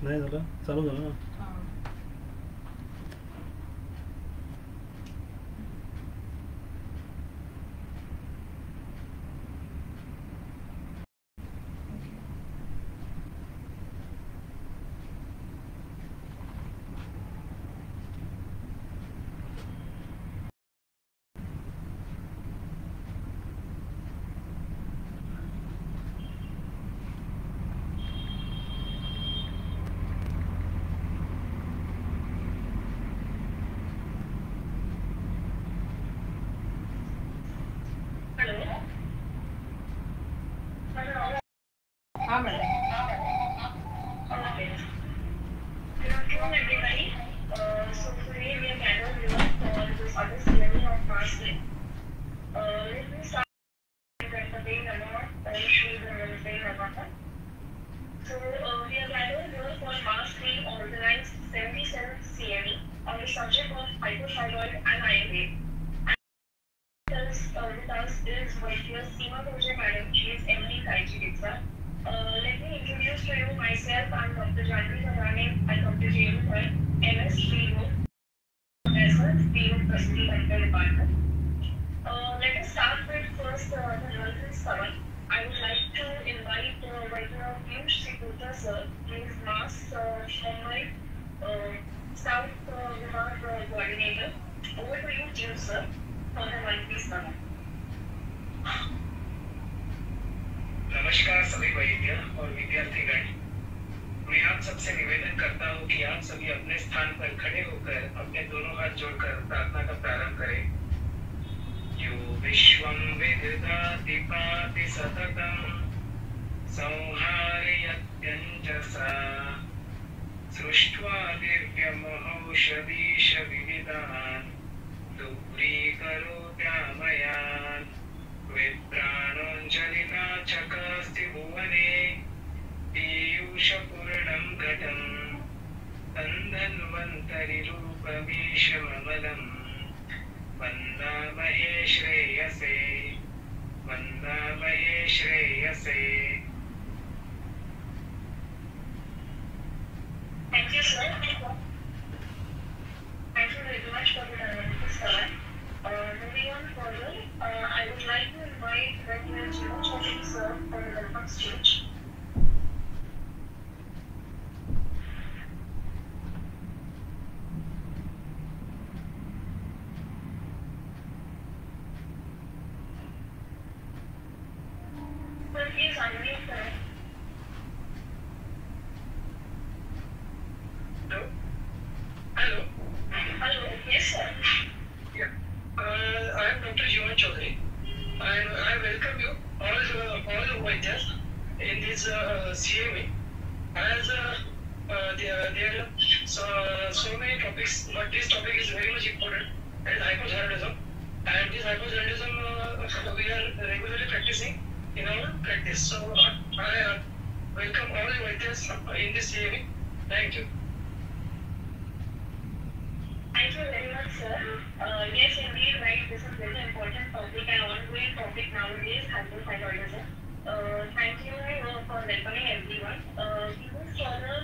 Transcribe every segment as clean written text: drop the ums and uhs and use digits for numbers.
नाही झालं, चालू झालं ना. हाँ madam. Good afternoon, everybody. So today we are gathered here for this other ceremony of Master. Let me start with Ganpati Namaha, Shri Ganpati Namaha. So we are gathered here for Mass 3 organized 77th CME on the subject of hypothyroid and Ayurveda. With us is Vaidya Seema Pooja Madam. She is MD Chikitsa. Let me introduce to you myself. I'm Dr. Janvi Bharane. I come to JU for MS PO as a PO Trustee Medical Department. Let us start with first the relevant summary. I would like to invite Vaidya Piyush Sikota sir. He is Mass Mumbai South Vibhag Coordinator. Over to you, Piyush sir, for the monthly summary. नमस्कार सभी वैद्य और विद्यार्थीगण। मैं आप सबसे निवेदन करता हूं कि आप सभी अपने स्थान पर खड़े होकर अपने दोनों हाथ जोड़कर प्रार्थना का प्रारंभ करें। यो विश्वं विदधाति पाति सततं संहारयत्यञ्जसा सृष्ट्वा दिव्यमहौषधीश विविधान् दूरीकरोत्यामयान् विप्राणोऽञ्जलिना चकास्ति भुवने पीयूषपूर्णं घटं तन्धन्वन्तरिरूपमीशममलं वन्दामहे श्रेयसे वन्दामहे श्रेयसे। Thank you, sir. Thank you very much for the sir. Moving on further, I would like to invite Dr. Jino Chaudhary sir for the welcome speech. Sir, please unmute sir. Hello? Hello? Hello, yes sir. Yeah. I am Dr. Jivan Chaudhary. I welcome you all Vaidyas in this CME. As there are so many topics, but this topic is very much important, and hypothyroidism. And this hypothyroidism we are regularly practicing in our practice. So I welcome all the Vaidyas in this CME. Thank you. Thank you very much, sir. Yes, indeed, right. This is very important topic and ongoing topic nowadays, hypothyroidism. Thank you for welcoming everyone. We will further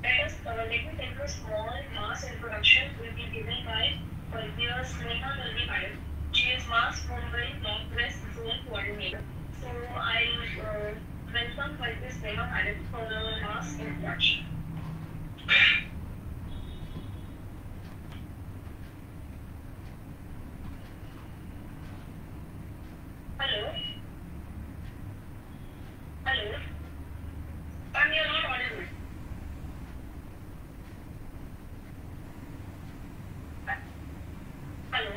let me take a small mass introduction will be given by Vaidya Sneha Dalvi Madam. She is Mass Mumbai Northwest Zone Coordinator. So I'll welcome Vaidya Sneha Madam for the mass introduction. Hello? Hello? Ma'am, you're not audible. Hello?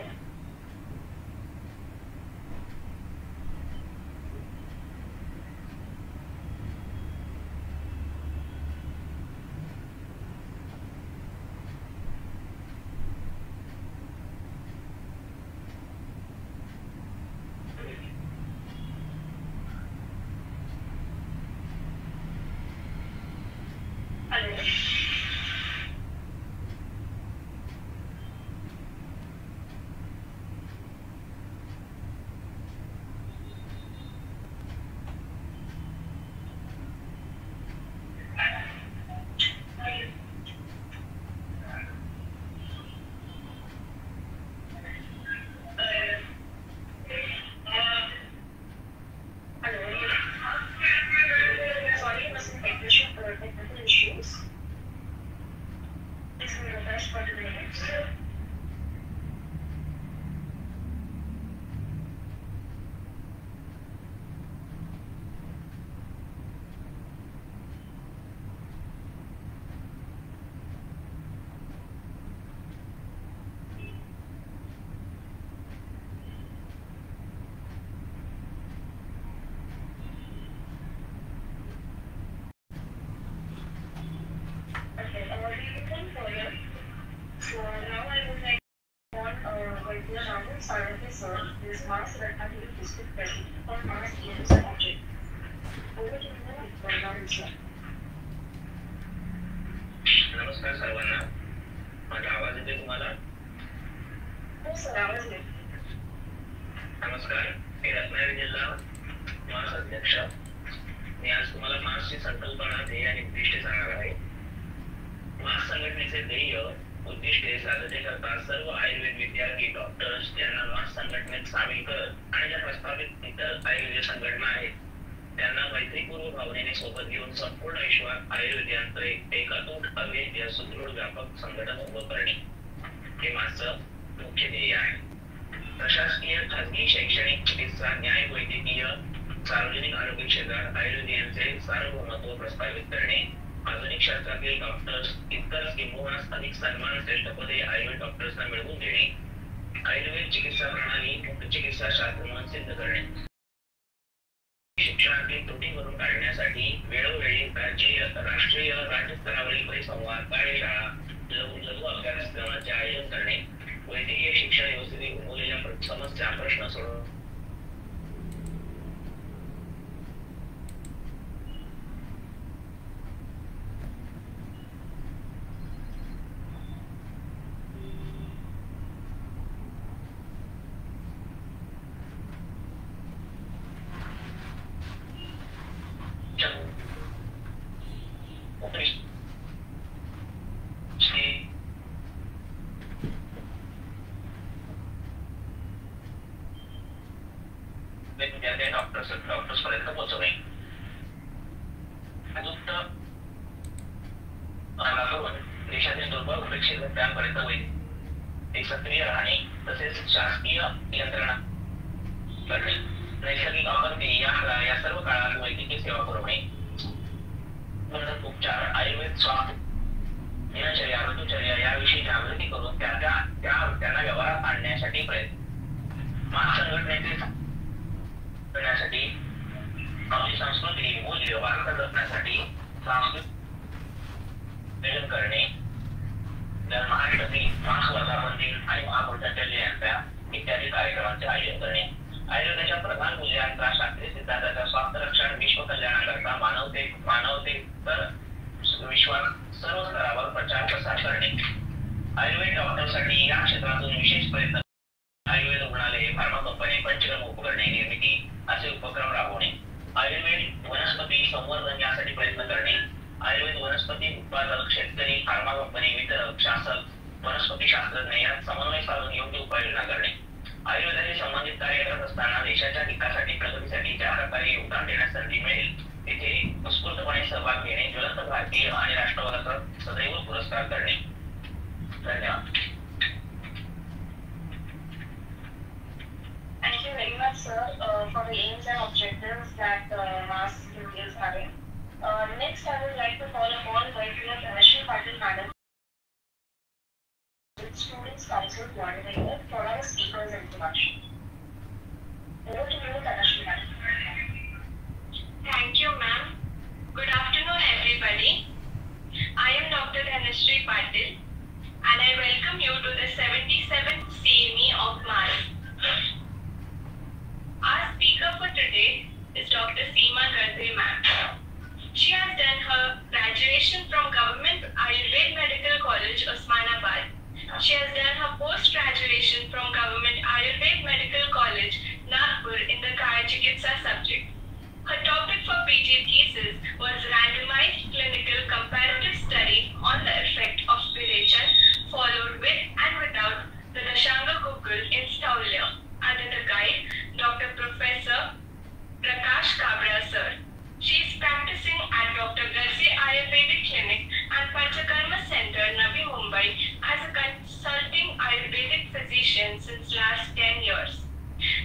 past to present, or past years or object. Over to you, Bernard, sir. नमस्कार सर्वांना. माझा आवाज येते तुम्हाला? हो sir, आवाज येतो. नमस्कार, मी रत्नागिरी जिल्हा मास अध्यक्ष. मी आज तुम्हाला मासची संकल्पना, ध्येय आणि उद्दिष्टे सांगणार आहे. मास संघटनेचे ध्येय, उद्दिष्टे साध्य करता सर्व आयुर्वेद विद्यार्थी डॉक्टर्स यांना मास संघटनेत सामील करत आणि ज्या प्रस्तावित इतर आयुर्वेद संघटना आहेत त्यांना मैत्रीपूर्व भावनेने सोबत घेऊन संपूर्ण विश्वात आयुर्वेद यंत्र एकात्मिक अभेद्य सुदृढ व्यापक संघटन उभं करणे हे माझं मुख्य ध्येय आहे. प्रशासकीय, खाजगी, शैक्षणिक, चिकित्सा, न्याय, वैद्यकीय, सार्वजनिक आरोग्य क्षेत्रात आयुर्वेद यांचे सार्वभौमत्व प्रस्थापित करणे, आधुनिक शास्त्रातील डॉक्टर्स इतकंच किंबहुना अधिक सन्मान श्रेष्ठ पदे आयुर्वेद डॉक्टर्सना मिळवून देणे, आयुर्वेद चिकित्सा प्रणाली मुक्त चिकित्सा शास्त्र म्हणून सिद्ध करणे, शिक्षणातील त्रुटी भरून काढण्यासाठी वेळोवेळी राष्ट्रीय राज्य स्तरावरील परिसंवाद, कार्यशाळा, लघु अभ्यासक्रमाचे आयोजन करणे, वैद्यकीय शिक्षण व्यवस्थेतील उद्भवलेल्या समस्या प्रश्न सोडवणे, डॉक्टर्स पर्यंत पोहोचवणे, देशातील दुर्बल उपेक्षित घटकांपर्यंत एक सक्रिय राहणे, तसेच शासकीय यंत्रणा करणे, नैसर्गिक आपत्ती या सर्व काळात वैद्यकीय सेवा पुरवणे, उपचार, आयुर्वेद, स्वास्थ्य, दिनचर्या, ऋतुचर्या याविषयी जागृती करून त्यांना व्यवहारात आणण्यासाठी प्रयत्न. मास संघटनेचे करण्यासाठी आपली संस्कृती, मूल्य, वारसा जपण्यासाठी सांस्कृतिक करणे, महाराष्ट्रातील मास वर्धापन दिन आणि महापुरुषांच्या जयंत्या इत्यादी कार्यक्रमांचे आयोजन करणे, आयुर्वेदाच्या प्रधान मूल्यांचा, शास्त्रीय सिद्धांताचा स्वास्थ्य रक्षण, विश्व कल्याणाकरता मानवतेतर विश्वात सर्व स्तरावर प्रचार प्रसार करणे, आयुर्वेद डॉक्टरसाठी या क्षेत्रातून विशेष प्रयत्न, आयुर्वेद रुग्णालये, फार्मा कंपनी, पंचकर्म उपकरणे निर्मिती असे उपक्रम राबवणे, आयुर्वेद वनस्पती संवर्धन यासाठी प्रयत्न करणे, आयुर्वेद वनस्पती उत्पादक, शेतकरी, फार्मा कंपनी, वितरक, शासक, वनस्पती शास्त्रज्ञ यात समन्वय साधून योग्य उपाययोजना करणे, आयुर्वेदाशी संबंधित कार्य करत असताना देशाच्या हितासाठी, प्रगतीसाठी ज्या प्रकारे योगदान देण्यास संधी मिळेल तिथे उत्स्फूर्तपणे सहभाग घेणे, ज्वलंत भारतीय आणि राष्ट्रवादाचा सदैव पुरस्कार करणे. धन्यवाद. Thank you very much, sir, for the aims and objectives that MAS is having. Next, I would like to call upon Vaidya Tanashri Patil Madam, Students Council Coordinator, for our speaker's introduction. Over to you, Tanashri Madam. Thank you, ma'am. Good afternoon, everybody. I am Dr. Tanashri Patil, and I welcome you to the 77th CME of MAS. Our speaker for today is Dr. Seema Gardre ma'am. She has done her graduation from Government Ayurved Medical College, Osmanabad. She has done her post-graduation from Government Ayurved Medical College, Nagpur in the Kaya Chikitsa subject. Her topic for PG thesis was randomized clinical comparative study on the effect of spiration followed with and without the Dashanga Gukul in Staulia under the guide Dr. Professor Prakash Kabra sir. She is practicing at Dr. Garze Ayurvedic Clinic and Panchakarma Center, Navi Mumbai as a consulting Ayurvedic physician since last 10 years.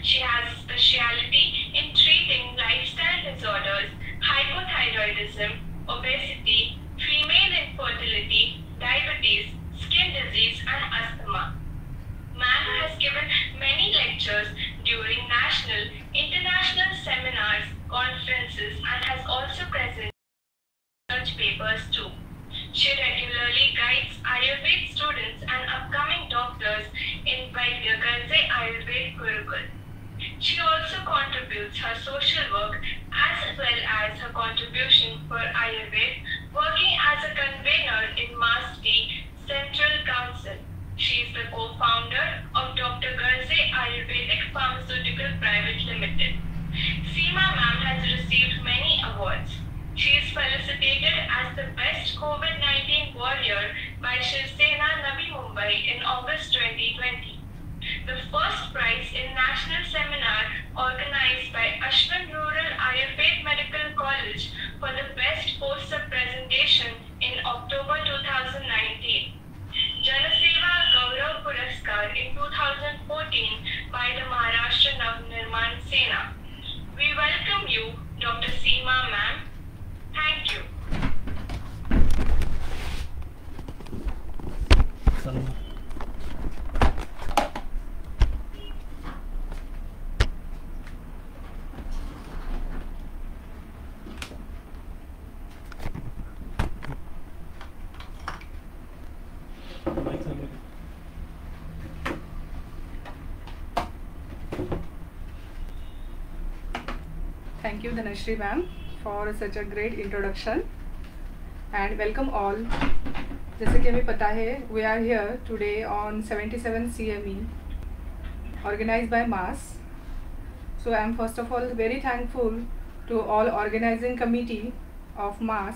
She has specialty in treating lifestyle disorders, hypothyroidism, obesity, female infertility, diabetes, skin disease and asthma. Ma'am has given many lectures during national, international seminars, conferences and has also presented research papers too. She regularly guides Ayurved students and upcoming doctors in Vaidya Garze Ayurved Gurukul. She also contributes her social work as well as her contribution for Ayurveda, working as a convener in Mass Tea Central Council. She is the co-founder of Dr. Garze Ayurvedic Pharmaceutical Private Limited. Seema ma'am has received many awards. She is felicitated as the best COVID-19 warrior by Shiv Sena Navi Mumbai in August 2020. The first prize in national seminar organized by Ashwin Rural Ayurveda Medical College for the best poster presentation in October 2019. Janaseva Gaurav Puraskar in 2014 by the Maharashtra Navnirman Sena. We welcome you, Dr. Seema ma'am. Thank you. Thank you, Dhanashri ma'am, for such a great introduction and welcome all. जैसे कि हमें पता है, we are here today on 77 CME organized by MAS. So I am first of all very thankful to all organizing committee of MAS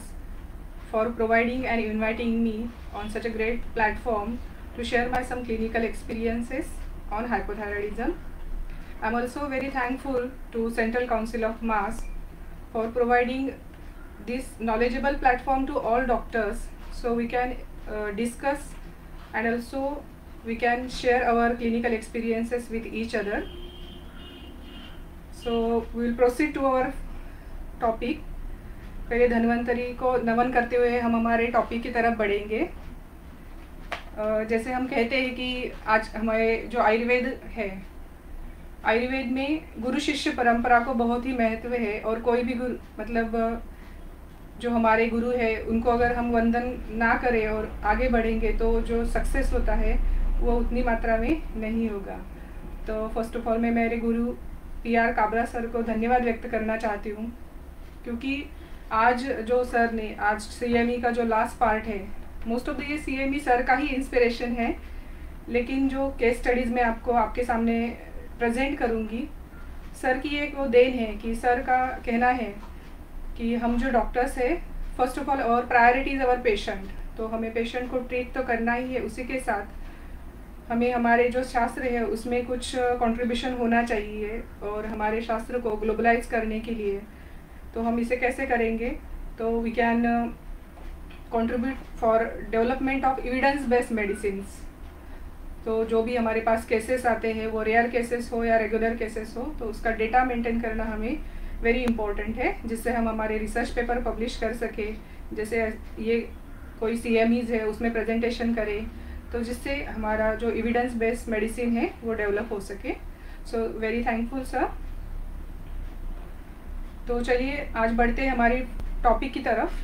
for providing and inviting me on such a great platform to share my some clinical experiences on hypothyroidism. I am also very thankful to Central Council of MAS for providing this knowledgeable platform to all doctors, so we can discuss and also we can share our clinical experiences with each other. So we will proceed to our topic. पहले धन्वंतरी को नमन करते हुए हम हमारे topic की तरफ बढ़ेंगे. जैसे हम कहते हैं कि आज हमारे जो आयुर्वेद है, आयुर्वेद में गुरु शिष्य परंपरा को बहुत ही महत्व है और कोई भी गुरु मतलब जो हमारे गुरु है उनको अगर हम वंदन ना करें और आगे बढ़ेंगे तो जो सक्सेस होता है वो उतनी मात्रा में नहीं होगा. तो फर्स्ट ऑफ ऑल मैं मेरे गुरु PR काबरा सर को धन्यवाद व्यक्त करना चाहती हूँ, क्योंकि आज जो सर ने आज CME का जो लास्ट पार्ट है, मोस्ट ऑफ द ये CME सर का ही इंस्पिरेशन है, लेकिन जो केस स्टडीज़ में आपको आपके सामने प्रेजेंट करूँगी, सर की एक वो देन है कि सर का कहना है कि हम जो डॉक्टर्स है फर्स्ट ऑफ ऑल और प्रायोरिटी इज़ अवर पेशेंट. तो हमें पेशेंट को ट्रीट तो करना ही है, उसी के साथ हमें हमारे जो शास्त्र है उसमें कुछ कंट्रीब्यूशन होना चाहिए और हमारे शास्त्र को ग्लोबलाइज करने के लिए. तो हम इसे कैसे करेंगे? तो we can contribute for development of evidence based medicines. तो जो भी हमारे पास केसेस आते हैं वो रेयर केसेस हो या रेगुलर केसेस हो, तो उसका डेटा मेंटेन करना हमें वेरी इंपॉर्टेंट है, जिससे हम हमारे रिसर्च पेपर पब्लिश कर सके. जैसे ये कोई CMEs है उसमें प्रेजेंटेशन करें, तो जिससे हमारा जो एविडेंस बेस्ड मेडिसिन है वो डेवलप हो सके. So very thankful sir. तो चलिए आज बढ़ते हैं हमारे टॉपिक की तरफ.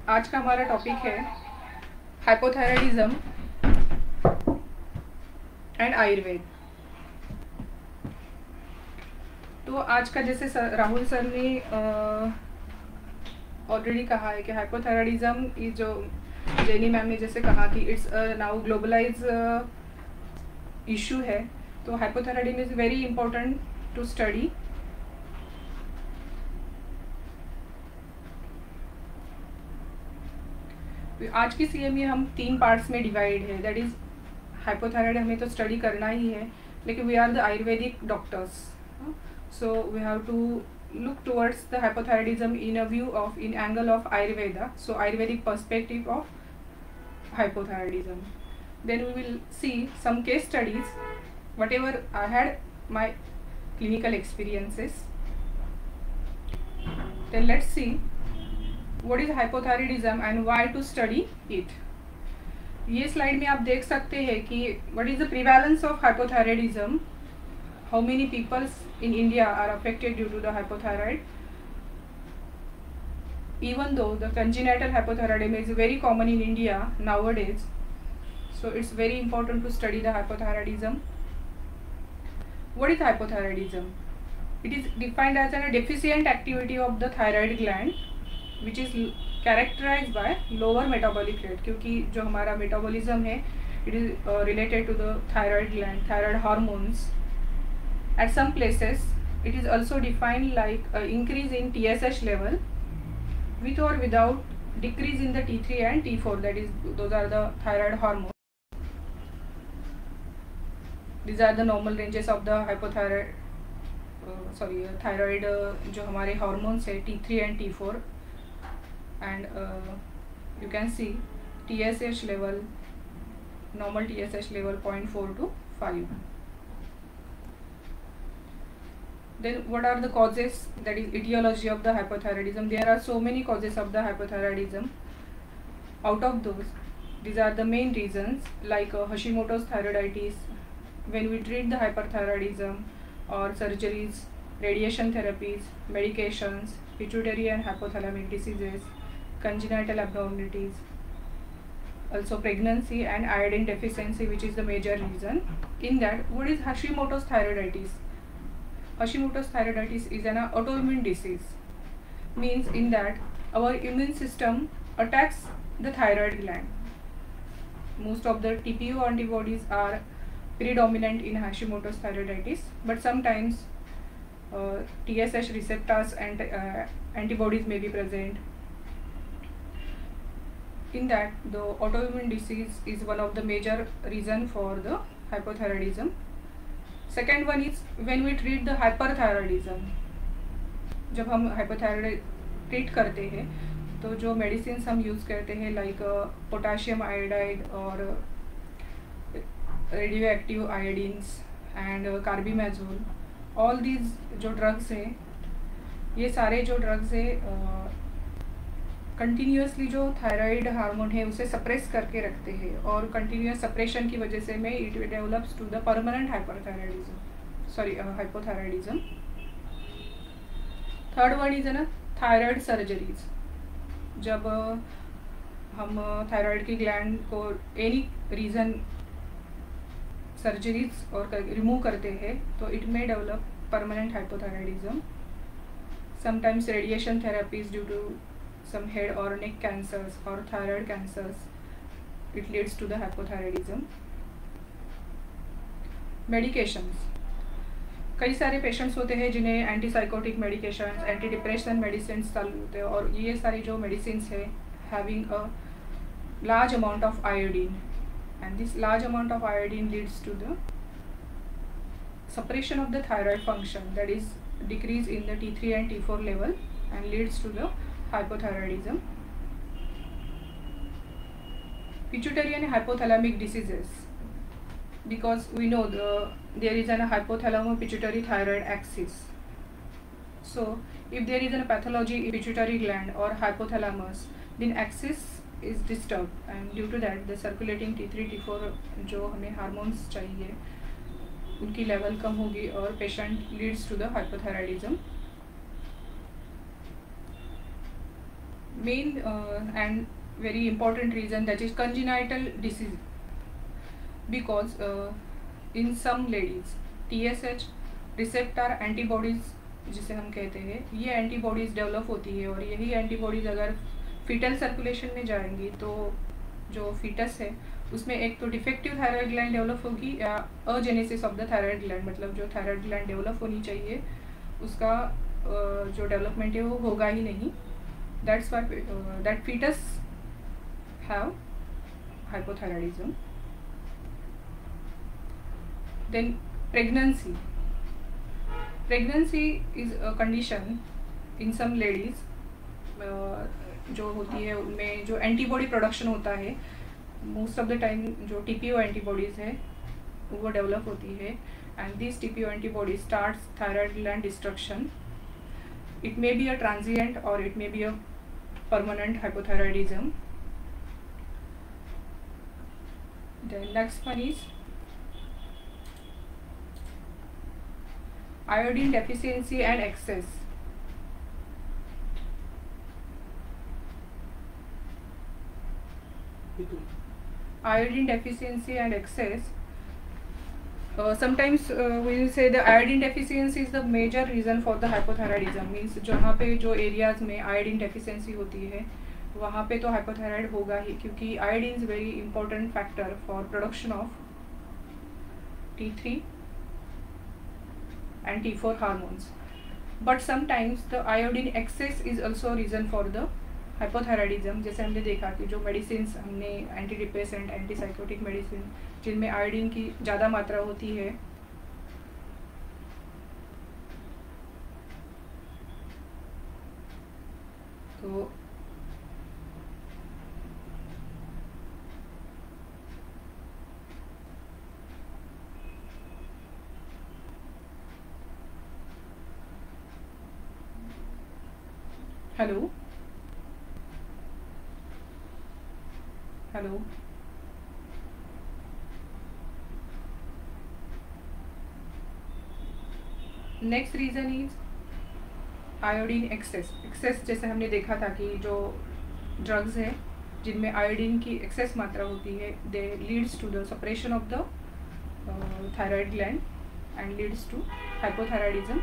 आज का हमारा टॉपिक है हाइपोथायराइडिज्म एंड आयुर्वेद. तो आज का जैसे राहुल सर ने ऑलरेडी कहा है कि हाइपोथायराइडिज्म ये जो जेनी मैम ने जैसे कहा कि इट्स नाउ ग्लोबलाइज इशू है. तो hypothyroidism is very important to study. आज की CME हम 3 पार्ट्स में डिवाइड है. दैट इज़ हाइपोथायराइड हमें तो स्टडी करना ही है, लेकिन we are the Ayurvedic doctors, so we have to look towards the hypothyroidism in a view of in angle of Ayurveda, so Ayurvedic perspective of hypothyroidism. Then we will see some case studies, whatever I had my clinical experiences. Then let's see what is hypothyroidism and why to study it. ये slide में आप देख सकते हैं कि what is the prevalence of hypothyroidism, how many people in India are affected due to the hypothyroid. Even though the congenital hypothyroidism is very common in India nowadays, so it's very important to study the hypothyroidism. What is hypothyroidism? It is defined as a deficient activity of the thyroid gland which is characterized by lower metabolic rate, क्योंकि जो हमारा metabolism है it is related to the thyroid gland, thyroid hormones. At some places it is also defined like increase in TSH level with or without decrease in the T3 and T4, that is those are the thyroid hormones. These are the normal ranges of the hypothyroid thyroid जो हमारे hormones है T3 and T4, and you can see TSH level, normal TSH level 0.4 to 5. Then what are the causes, that is etiology of the hypothyroidism? There are so many causes of the hypothyroidism. Out of those, these are the main reasons, like Hashimoto's thyroiditis. When we treat the hyperthyroidism, or surgeries, radiation therapies, medications, pituitary and hypothalamic diseases, congenital abnormalities, also pregnancy and iodine deficiency, which is the major reason. In that, what is Hashimoto's thyroiditis? Hashimoto's thyroiditis is an autoimmune disease. Means in that our immune system attacks the thyroid gland. Most of the TPO antibodies are predominant in Hashimoto's thyroiditis, but sometimes TSH receptors and antibodies may be present. In that, the autoimmune disease is one of the major reason for the hypothyroidism. Second one is when we treat the hyperthyroidism. जब हम hypothyroid treat करते हैं तो जो medicines हम use करते हैं like potassium iodide और radioactive iodines and carbimazole, all these जो drugs हैं, ये सारे जो drugs हैं कंटिन्यूसली जो थायराइड हार्मोन है उसे सप्रेस करके रखते हैं, और कंटिन्यूस सप्रेशन की वजह से में it develops to the permanent hypothyroidism. Third one is ना थायराइड सर्जरीज. जब हम थायराइड की ग्लैंड को एनी रीज़न सर्जरीज और रिमूव करते हैं तो it may develop permanent hypothyroidism. Sometimes radiation therapies due to some head or neck cancers or thyroid cancers, it leads to the hypothyroidism. Medications. कई सारे पेशेंट्स होते हैं जिन्हें antipsychotic medications, anti depression medicine चालू होते हैं, और ये सारी जो मेडिसिन है having a large amount of iodine, and this large amount of iodine leads to the suppression of the thyroid function, that is decrease in the T3 and T4 level, and leads to the hypothyroidism. Pituitary and hypothalamic diseases, because we know there is a hypothalamo-pituitary thyroid axis. So if there is a pathology in pituitary gland or hypothalamus, then axis is disturbed, and due to that the circulating T3 T4 जो हमें hormones चाहिए उनकी level कम होगी और patient leads to the hypothyroidism. Main and very important reason, that is congenital disease, because in some ladies TSH receptor antibodies जिसे हम कहते हैं, ये एंटीबॉडीज़ डेवलप होती है, और यही एंटीबॉडीज़ अगर फीटल सर्कुलेशन में जाएंगी तो जो फीटस है उसमें एक तो डिफेक्टिव थायराइड ग्लैंड डेवलप होगी, या अजेनेसिस ऑफ द थायराइड ग्लैंड, मतलब जो थायराइड ग्लैंड डेवलप होनी चाहिए उसका जो डेवलपमेंट है वो होगा ही नहीं. That's why that fetus have hypothyroidism. Then pregnancy. Pregnancy is a condition in some ladies जो होती है उनमें जो एंटीबॉडी प्रोडक्शन होता है, मोस्ट ऑफ द टाइम जो TPO एंटीबॉडीज़ है वो डेवलप होती है, and this TPO antibody starts thyroid gland destruction. it may be a transient or it may be a permanent hypothyroidism. The next one is iodine deficiency and excess. Iodine deficiency and excess. Sometimes we will say the iodine deficiency is the major reason for the hypothyroidism. Means जहाँ पे जो areas में iodine deficiency होती है वहाँ पे तो hypothyroid होगा ही, क्योंकि iodine is very important factor for production of T3 and T4 hormones. But sometimes the iodine excess is also reason for the hypothyroidism. जैसे हमने देखा कि जो मेडिसिन हमने एंटी डिप्रेसेंट एंटीसाइकोटिक मेडिसिन जिनमें आयोडीन की ज़्यादा मात्रा होती है तो hello hello next reason is iodine excess. Excess जैसे हमने देखा था कि जो ड्रग्स है जिनमें आयोडीन की एक्सेस मात्रा होती है they leads to the suppression of the thyroid gland and leads to hypothyroidism.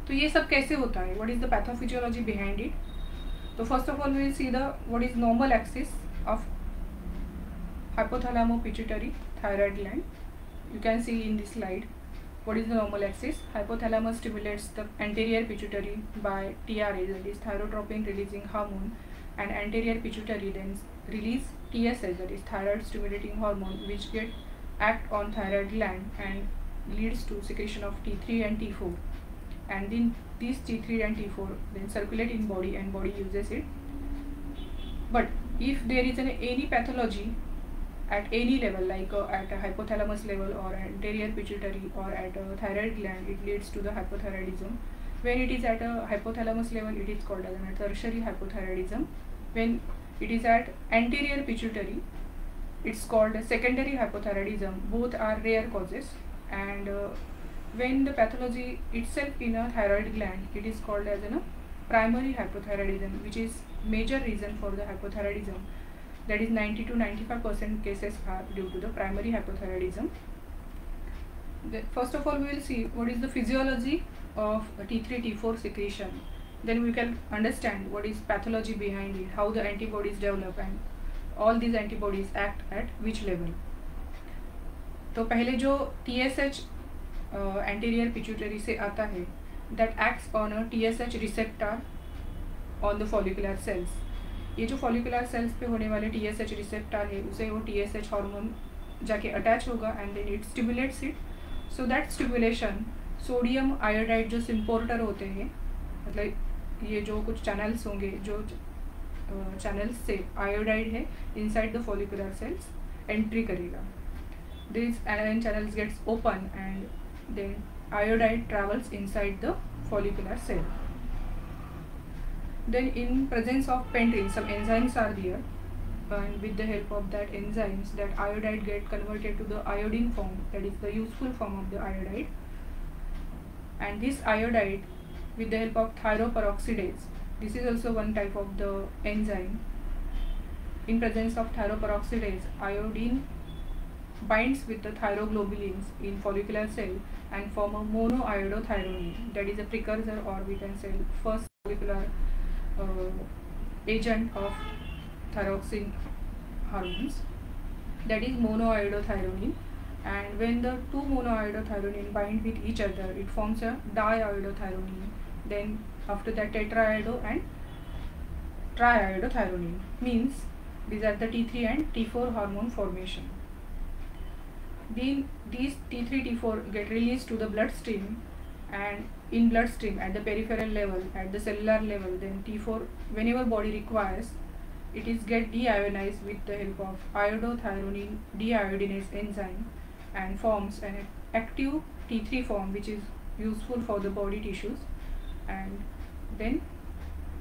तो ये सब कैसे होता है, what is the pathophysiology behind it. तो first of all we will see the what is normal axis of hypothalamo-pituitary thyroid gland. You can see in this slide what is the normal axis. Hypothalamus stimulates the anterior pituitary by TRH, that is thyrotropin releasing hormone, and anterior pituitary then release TSH, that is thyroid stimulating hormone, which act on thyroid gland and leads to secretion of T3 and T4, and then these T3 and T4 then circulate in body and body uses it. But if there is any pathology at any level, like at a hypothalamus level or anterior pituitary or at a thyroid gland, it leads to the hypothyroidism. When it is at a hypothalamus level, it is called as a tertiary hypothyroidism. When it is at anterior pituitary, it's called a secondary hypothyroidism. Both are rare causes. And when the pathology itself in a thyroid gland, it is called as a primary hypothyroidism, which is major reason for the hypothyroidism. That is 90 to 95% cases are due to the primary hypothyroidism. First of all, we will see what is the physiology of T3 T4 secretion. Then we can understand what is pathology behind it, how the antibodies develop, and all these antibodies act at which level. तो पहले जो TSH anterior pituitary से आता है, that acts on a TSH receptor on the follicular cells. ये जो follicular sales पे होने वाले TSH रिसेप्टर है उसे वो TSH हार्मोन जाके अटैच होगा and then it stimulates it. So that stimulation sodium iodide जो सिम्पोर्टर होते हैं, मतलब ये जो कुछ चैनल्स होंगे जो चैनल्स से आयोडाइड है inside the follicular cells entry करेगा. This anion channels gets open and then iodide travels inside the follicular cell. Then in presence of pentrin, some enzymes are there, and with the help of that enzymes, that iodide get converted to the iodine form, that is the useful form of the iodide. And this iodide, with the help of thyroperoxidase, this is also one type of the enzyme. In presence of thyroperoxidase, iodine binds with the thyroglobulins in follicular cell and form a monoiodothyronine, that is a precursor, or we can say first follicular agent of thyroxine hormones, that is monoiodothyronine. And when the two monoiodothyronine bind with each other, it forms a diiodothyronine. Then after that tetraiodo and triiodothyronine, means these are the T3 and T4 hormone formation. Then these T3 T4 get released to the bloodstream, and in bloodstream at the peripheral level, at the cellular level, then T4 whenever body requires, it is get deionized with the help of iodothyronine deiodinase enzyme and forms an active T3 form which is useful for the body tissues, and then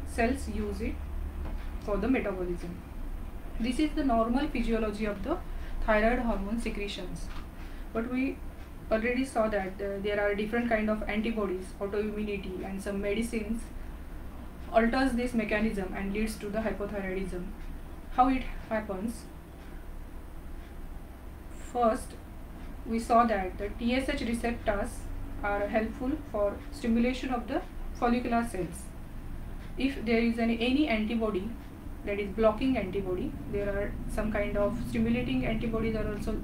cells use it for the metabolism. This is the normal physiology of the thyroid hormone secretions. But we already saw that there are different kind of antibodies, autoimmunity, and some medicines alters this mechanism and leads to the hypothyroidism. How it happens? First, we saw that the TSH receptors are helpful for stimulation of the follicular cells. If there is any antibody, that is blocking antibody, there are some kind of stimulating antibodies are also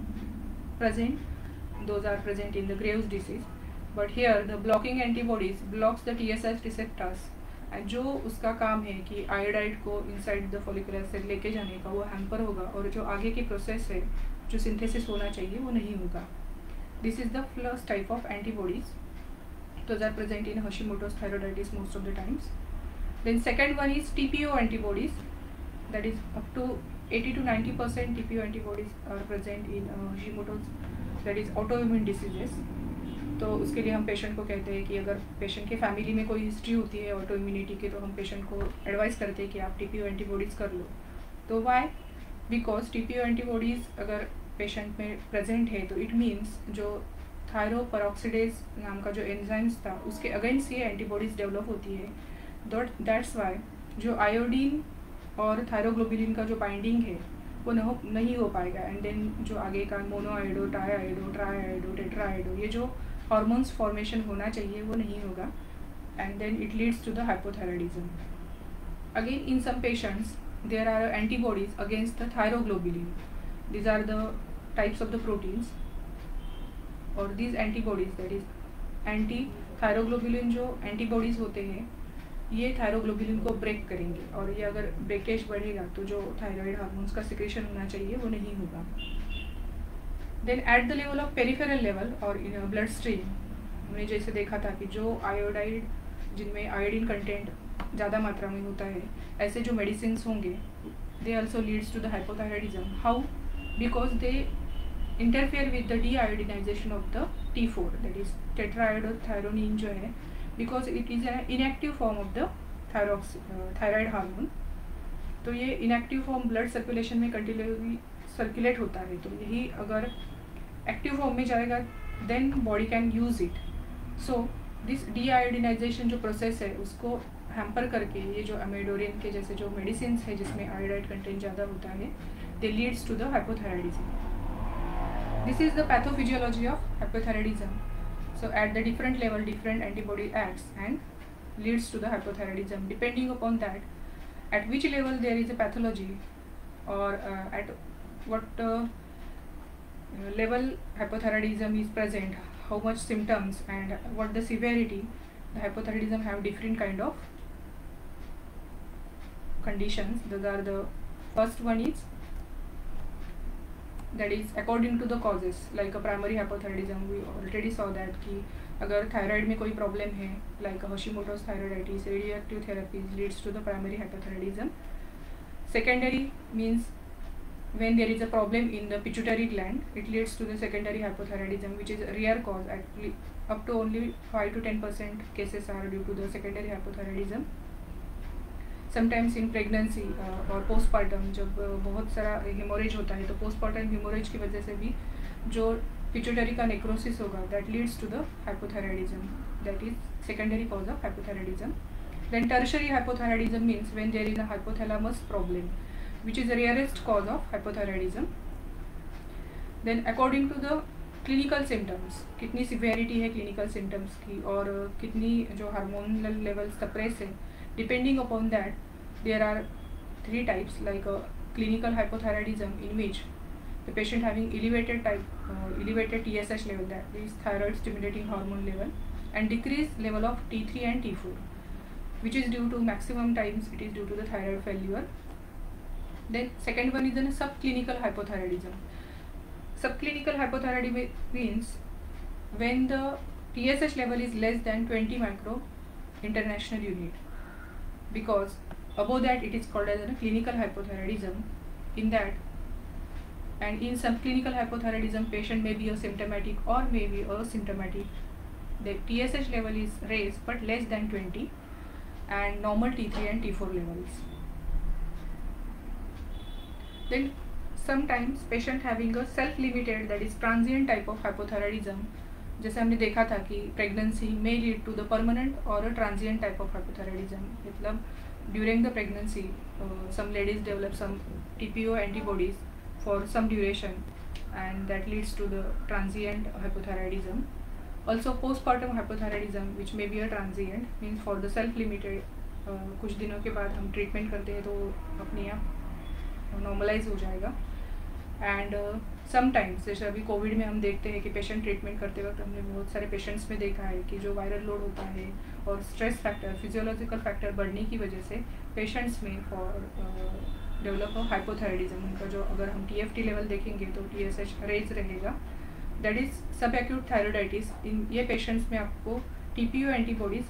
present. Those are present in the Graves' disease. But here the blocking antibodies blocks the TSH receptors, and जो उसका काम है कि iodide को inside the follicular cell लेके जाने का, वो हैम्पर होगा, और जो आगे की प्रोसेस है जो सिंथेसिस होना चाहिए वो नहीं होगा. This is the first type of antibodies. Those are present in Hashimoto's thyroiditis most of the times. Then second one is TPO antibodies. That is up to 80 to 90% TPO antibodies are present in Hashimoto's, that is autoimmune diseases. तो उसके लिए हम patient को कहते हैं कि अगर patient के फैमिली में कोई हिस्ट्री होती है ऑटो इम्यूनिटी की, तो हम पेशेंट को एडवाइस करते हैं कि आप TPO एंटीबॉडीज़ कर लो. तो वाई? बिकॉज TPO एंटीबॉडीज़ अगर पेशेंट में प्रेजेंट है तो इट मीन्स जो थायरोपेरोक्सिडेज नाम का जो एंजाइम्स था उसके अगेंस्ट ये एंटीबॉडीज़ डेवलप होती है. दैट्स वाई जो आयोडीन और थायरोग्लोबुलिन का जो बाइंडिंग है वो नहीं हो पाएगा. एंड देन जो आगे का मोनोआयोडो, टाइआयोडो, ट्राइआयोडो, टेट्राआयोडो, ये जो हॉर्मोन्स फॉर्मेशन होना चाहिए वो नहीं होगा. And then it leads to the hypothyroidism. Again in some patients there are antibodies against the thyroglobulin. These are the types of the proteins, और these antibodies, that is anti thyroglobulin जो antibodies होते हैं ये thyroglobulin को break करेंगे, और ये अगर ब्रेकेज बढ़ेगा तो जो थायराइड हार्मोन्स का सिक्रेशन होना चाहिए वो नहीं होगा. Then at the level of peripheral level और इन ब्लड स्ट्रीम, हमने जैसे देखा था कि जो आयोडाइड जिनमें आयोडीन कंटेंट ज़्यादा मात्रा में होता है, ऐसे जो मेडिसिन होंगे they also leads to the hypothyroidism. How? Because they interfere with the deiodinization of the T4, that is tetraiodothyronine जो है, because it is an inactive form of the thyroid hormone. तो ये इनएक्टिव फॉर्म ब्लड सर्कुलेशन में continuously circulate होता है, तो यही अगर एक्टिव फॉर्म में जाएगा then body can use it. So this deiodinization जो प्रोसेस है उसको हैम्पर करके ये जो अमेडोरिन के जैसे जो मेडिसिन है जिसमें आयोडाइड कंटेंट ज़्यादा होता है, they leads to the hypothyroidism. This is the pathophysiology of hypothyroidism. So at the different level different antibody acts and leads to the hypothyroidism depending upon that at which level there is a pathology, or at what level hypothyroidism is present, how much symptoms and what the severity. The hypothyroidism have different kind of conditions. Those are the first one is, that is according to the causes, like a primary hypothyroidism. We already saw that कि अगर thyroid में कोई problem है like Hashimoto's thyroiditis, radioactive therapies leads to the primary hypothyroidism. Secondary means when there is a problem in the pituitary gland, it leads to the secondary hypothyroidism, which is a rare cause. Up to only 5 to 10% cases are due to the secondary hypothyroidism. Sometimes in pregnancy और postpartum जब बहुत सारा haemorrhage होता है, तो postpartum haemorrhage की वजह से भी जो pituitary का necrosis होगा, that leads to the hypothyroidism. That is secondary cause of hypothyroidism. Then tertiary hypothyroidism means when there is a hypothalamus problem, which is the rarest cause of hypothyroidism. Then according to the clinical symptoms, कितनी severity है clinical symptoms की और कितनी जो hormonal level suppress है, depending upon that there are 3 types, like a clinical hypothyroidism in which the patient having elevated TSH level, that is thyroid stimulating hormone level, and decreased level of T3 and T4, which is due to maximum times it is due to the thyroid failure. Then second one is a subclinical hypothyroidism. Subclinical hypothyroidism means when the TSH level is less than 20 micro international unit, because above that it is called as a clinical hypothyroidism. In that, and in subclinical hypothyroidism, patient may be asymptomatic or may be asymptomatic. The TSH level is raised but less than 20. and normal T3 and T4 levels. Then sometimes patient having a self-limited, that is transient type of hypothyroidism, जैसे हमने देखा था कि pregnancy may lead to the permanent or a transient type of hypothyroidism. मतलब during the pregnancy some ladies develop some TPO antibodies for some duration and that leads to the transient hypothyroidism. Also postpartum hypothyroidism which may be a transient, means for the self-limited कुछ दिनों के बाद हम treatment करते हैं तो अपने आप नॉर्मलाइज हो जाएगा. एंड समटाइम्स जैसे अभी कोविड में हम देखते हैं कि पेशेंट ट्रीटमेंट करते वक्त हमने बहुत सारे पेशेंट्स में देखा है कि जो वायरल लोड होता है और स्ट्रेस फैक्टर, फिजियोलॉजिकल फैक्टर बढ़ने की वजह से पेशेंट्स में फॉर डेवलप ऑफ हाइपोथायराइडिज्म, उनका जो अगर हम TFT लेवल देखेंगे तो TSH रेज रहेगा, that is subacute thyroiditis. इन ये पेशेंट्स में आपको TPO एंटीबॉडीज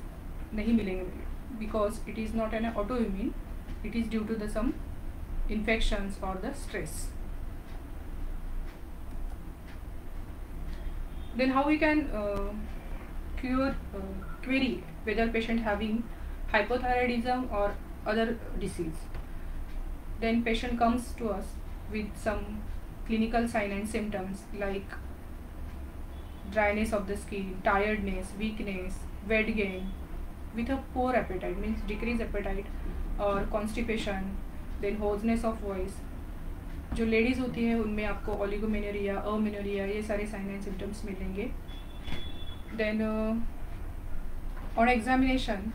नहीं मिलेंगे because it is not an autoimmune, it is due to the some infections और the stress. Then how we can query whether patient having hypothyroidism or other disease. Then patient comes to us with some clinical sign and symptoms like dryness of the skin, tiredness, weakness, weight gain, with a poor appetite, means decreased appetite, or constipation, then hoarseness of voice. जो ladies होती है उनमें आपको oligomenorrhoea, amenorrhoea, ये सारे sign and symptoms मिलेंगे. Then on examination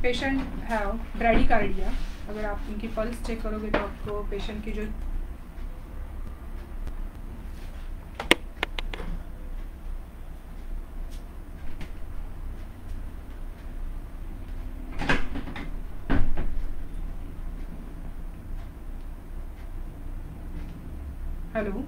patient have bradycardia. अगर आप उनकी पल्स चेक करोगे तो आपको पेशेंट की जो हेलो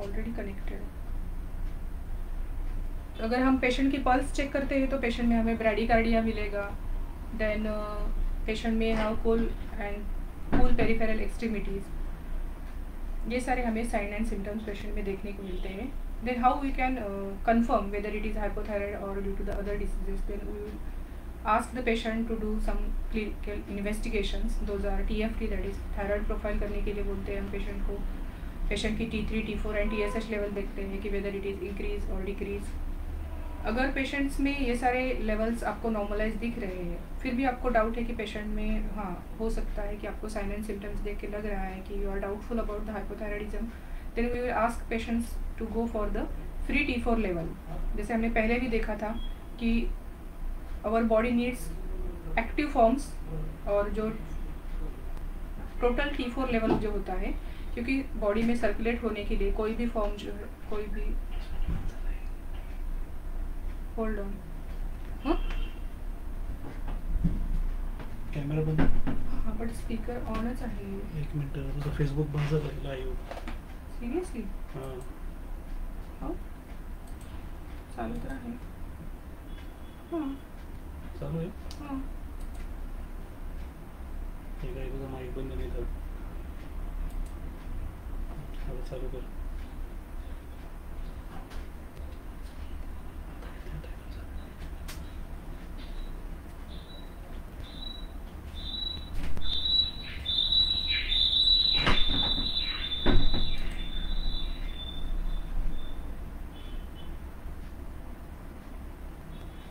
ऑलरेडी कनेक्टेड. अगर हम पेशेंट की पल्स चेक करते हैं तो पेशेंट में हमें ब्रैडीकार्डिया मिलेगा. देन पेशेंट में हैव कूल पेरिफेरल एक्सट्रीमिटीज़. ये सारे हमें साइन एंड सिम्टम्स पेशेंट में देखने को मिलते हैं. Then how we can confirm whether it is hypothyroid और due to the other diseases. Then we will ask the patient to do some clinical investigations. Those are TFT, that is thyroid profile करने के लिए बोलते हैं हम patient को. Patient की T3, T4 and TSH level देखते हैं कि वेदर इट इज़ इंक्रीज और डिक्रीज. अगर पेशेंट्स में ये सारे लेवल्स आपको नॉर्मलाइज दिख रहे हैं, फिर भी आपको डाउट है कि पेशेंट में हाँ हो सकता है कि आपको साइन एंड सिम्टम्स देख के लग रहा है कि you are doubtful about the hypothyroidism, then we will ask patients to go for the free T4 level. जैसे हमने पहले भी देखा था कि our body needs active forms और जो टोटल T4 लेवल जो होता है, क्योंकि बॉडी में सर्कुलेट होने के लिए कोई भी फॉर्म जो है, कोई भी होल्ड ऑन कॅमेरा बंद. हाँ बट स्पीकर ऑनच आहे. एक मिनिट, तुझं फेसबुक बंद झालं लाईव्ह. सिरियसली हां हो चालू तर आहे. हां चालू आहे. हां हे काय तुझं माईक बंद नाही तर आता चालू कर.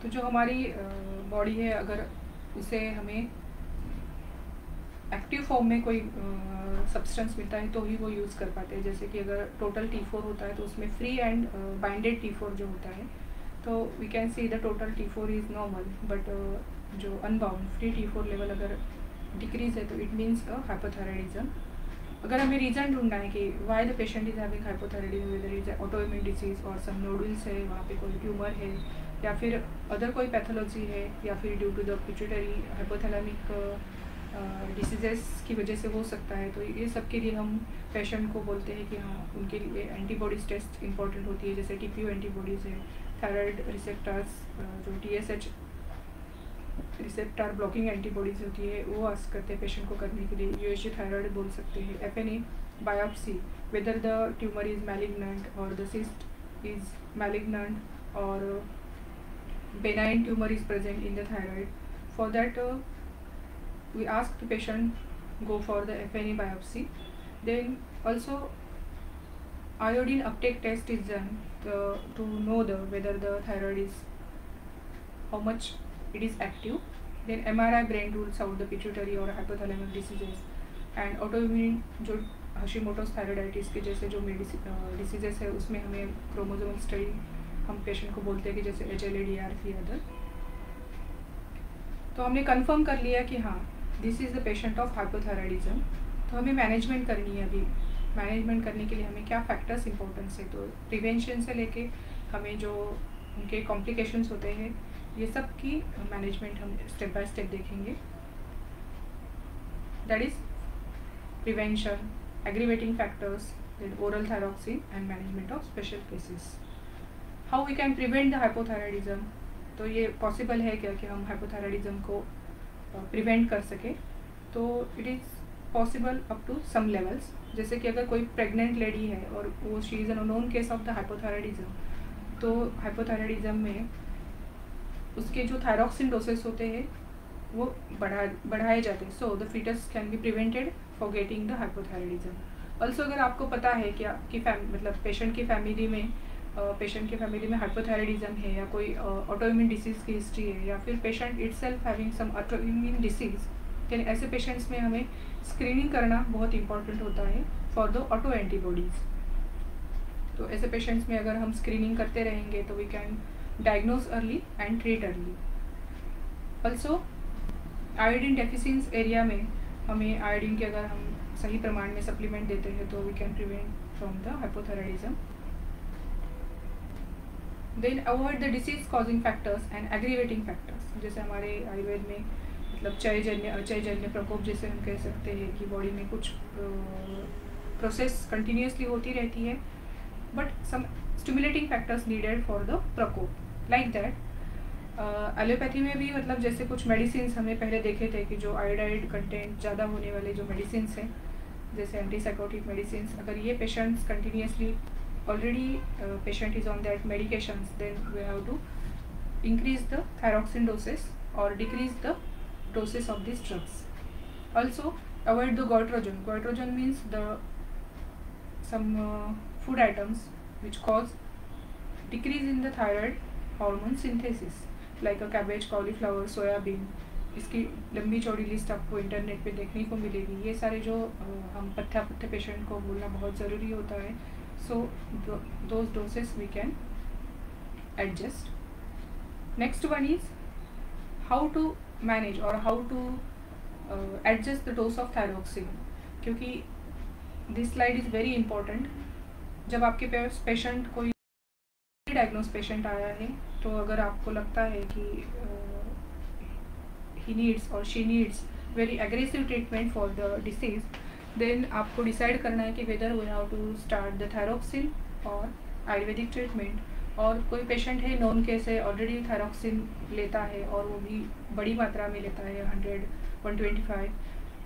तो जो हमारी बॉडी है, अगर उसे हमें एक्टिव फॉर्म में कोई सब्सटेंस मिलता है तो ही वो यूज़ कर पाते हैं. जैसे कि अगर टोटल T4 होता है तो उसमें फ्री एंड बाइंडेड T4 जो होता है, तो we can see the total T4 is normal, but जो अनबाउंड फ्री T4 लेवल अगर डिक्रीज है तो इट मीन्स हाइपोथायराइडिज्म. अगर हमें रीज़न ढूंढना है कि why the patient is having hypothyroidism, whether is autoimmune disease और सम नोडुल्स है, वहाँ पे कोई ट्यूमर है, या फिर अदर कोई पैथोलॉजी है, या फिर due to the pituitary hypothalamic diseases की वजह से हो सकता है। तो ये सब के लिए हम पेशेंट को बोलते हैं कि हाँ उनके लिए एंटीबॉडीज़ टेस्ट इंपॉर्टेंट होती है, जैसे TPO एंटीबॉडीज़ है, थायराइड रिसेप्टर्स जो TSH रिसेप्टर ब्लॉकिंग एंटीबॉडीज़ होती है वो आस्क करते हैं पेशेंट को करने के लिए। USG थायराइड बोल सकते हैं। FNA biopsy, whether the tumour is malignant और द सिस्ट इज़ मैलिग्नेंट और benign tumor is present in the thyroid. For that we ask the patient go for the FNA biopsy. Then also iodine uptake test is done to know whether the thyroid is how much it is active. Then MRI brain rules out the pituitary or hypothalamic diseases and autoimmune जो Hashimoto's thyroiditis के जैसे जो diseases है उसमें हमें chromosomal study हम patient को बोलते हैं कि जैसे HLA DR3 अदर। तो हमने कंफर्म कर लिया कि हाँ this is the patient of hypothyroidism. तो हमें मैनेजमेंट करनी है। अभी मैनेजमेंट करने के लिए हमें क्या फैक्टर्स इंपॉर्टेंस है, तो प्रिवेंशन से लेके हमें जो उनके कॉम्प्लिकेशंस होते हैं ये सब की मैनेजमेंट हम स्टेप बाय स्टेप देखेंगे। That is prevention, aggravating factors, then oral thyroxine and management of special cases. How we can prevent the hypothyroidism, तो ये पॉसिबल है क्या कि हम हाइपोथायराइडिज्म को प्रिवेंट कर सकें? तो it is possible up to some levels. जैसे कि अगर कोई प्रेग्नेंट लेडी है और वो she is an unknown case of the hypothyroidism, तो हाइपोथायराइडिज्म में उसके जो थायरॉक्सिन डोसेस होते हैं वो बढ़ाए जाते हैं। So the foetus can be prevented for getting the hypothyroidism. Also अगर आपको पता है कि आपकी मतलब पेशेंट की फैमिली में हाइपोथायराइडिज्म है या कोई ऑटोइम्यून डिसीज़ की हिस्ट्री है या फिर patient itself having some autoimmune disease, यानी ऐसे पेशेंट्स में हमें स्क्रीनिंग करना बहुत इंपॉर्टेंट होता है फॉर द ऑटो एंटीबॉडीज़। तो ऐसे पेशेंट्स में अगर हम स्क्रीनिंग करते रहेंगे तो we can diagnose early and treat early. Also iodine deficiency area में हमें आयोडीन के अगर हम सही प्रमाण में सप्लीमेंट देते हैं तो we can prevent from the hypothyroidism. Then avoid the disease causing factors and aggravating factors. जैसे हमारे आयुर्वेद में मतलब क्षयजन्य अक्षयजन्य प्रकोप जैसे हम कह सकते हैं कि बॉडी में कुछ प्रोसेस कंटिन्यूसली होती रहती है but some stimulating factors needed for the प्रकोप। लाइक दैट एलोपैथी में भी मतलब जैसे कुछ मेडिसिन हमें पहले देखे थे कि जो आयोडाइड कंटेंट ज़्यादा होने वाले जो मेडिसिन हैं जैसे एंटीसाइकोटिक मेडिसिन, अगर ये patients continuously already patient is on that medications, then we have to increase the thyroxine doses or decrease the doses of these drugs. Also avoid the goitrogen. Goitrogen means the some food items which cause decrease in the thyroid hormone synthesis like a cabbage, cauliflower, soyabean. इसकी लंबी चौड़ी list आपको internet पे देखने को मिलेगी। ये सारे जो हम पथ्य पेशेंट को बोलना बहुत ज़रूरी होता है। So those doses we can adjust. Next one is how to manage or how to adjust the dose of thyroxine, क्योंकि this slide is very important. जब आपके पास पेशेंट कोई डायग्नोज पेशेंट आया है तो अगर आपको लगता है कि he needs or she needs very aggressive treatment for the disease, then आपको डिसाइड करना है कि whether we have to start the thyroxine और आयुर्वेदिक ट्रीटमेंट। और कोई पेशेंट है नॉन केस है ऑलरेडी थायरॉक्सिन लेता है और वो भी बड़ी मात्रा में लेता है 100-125,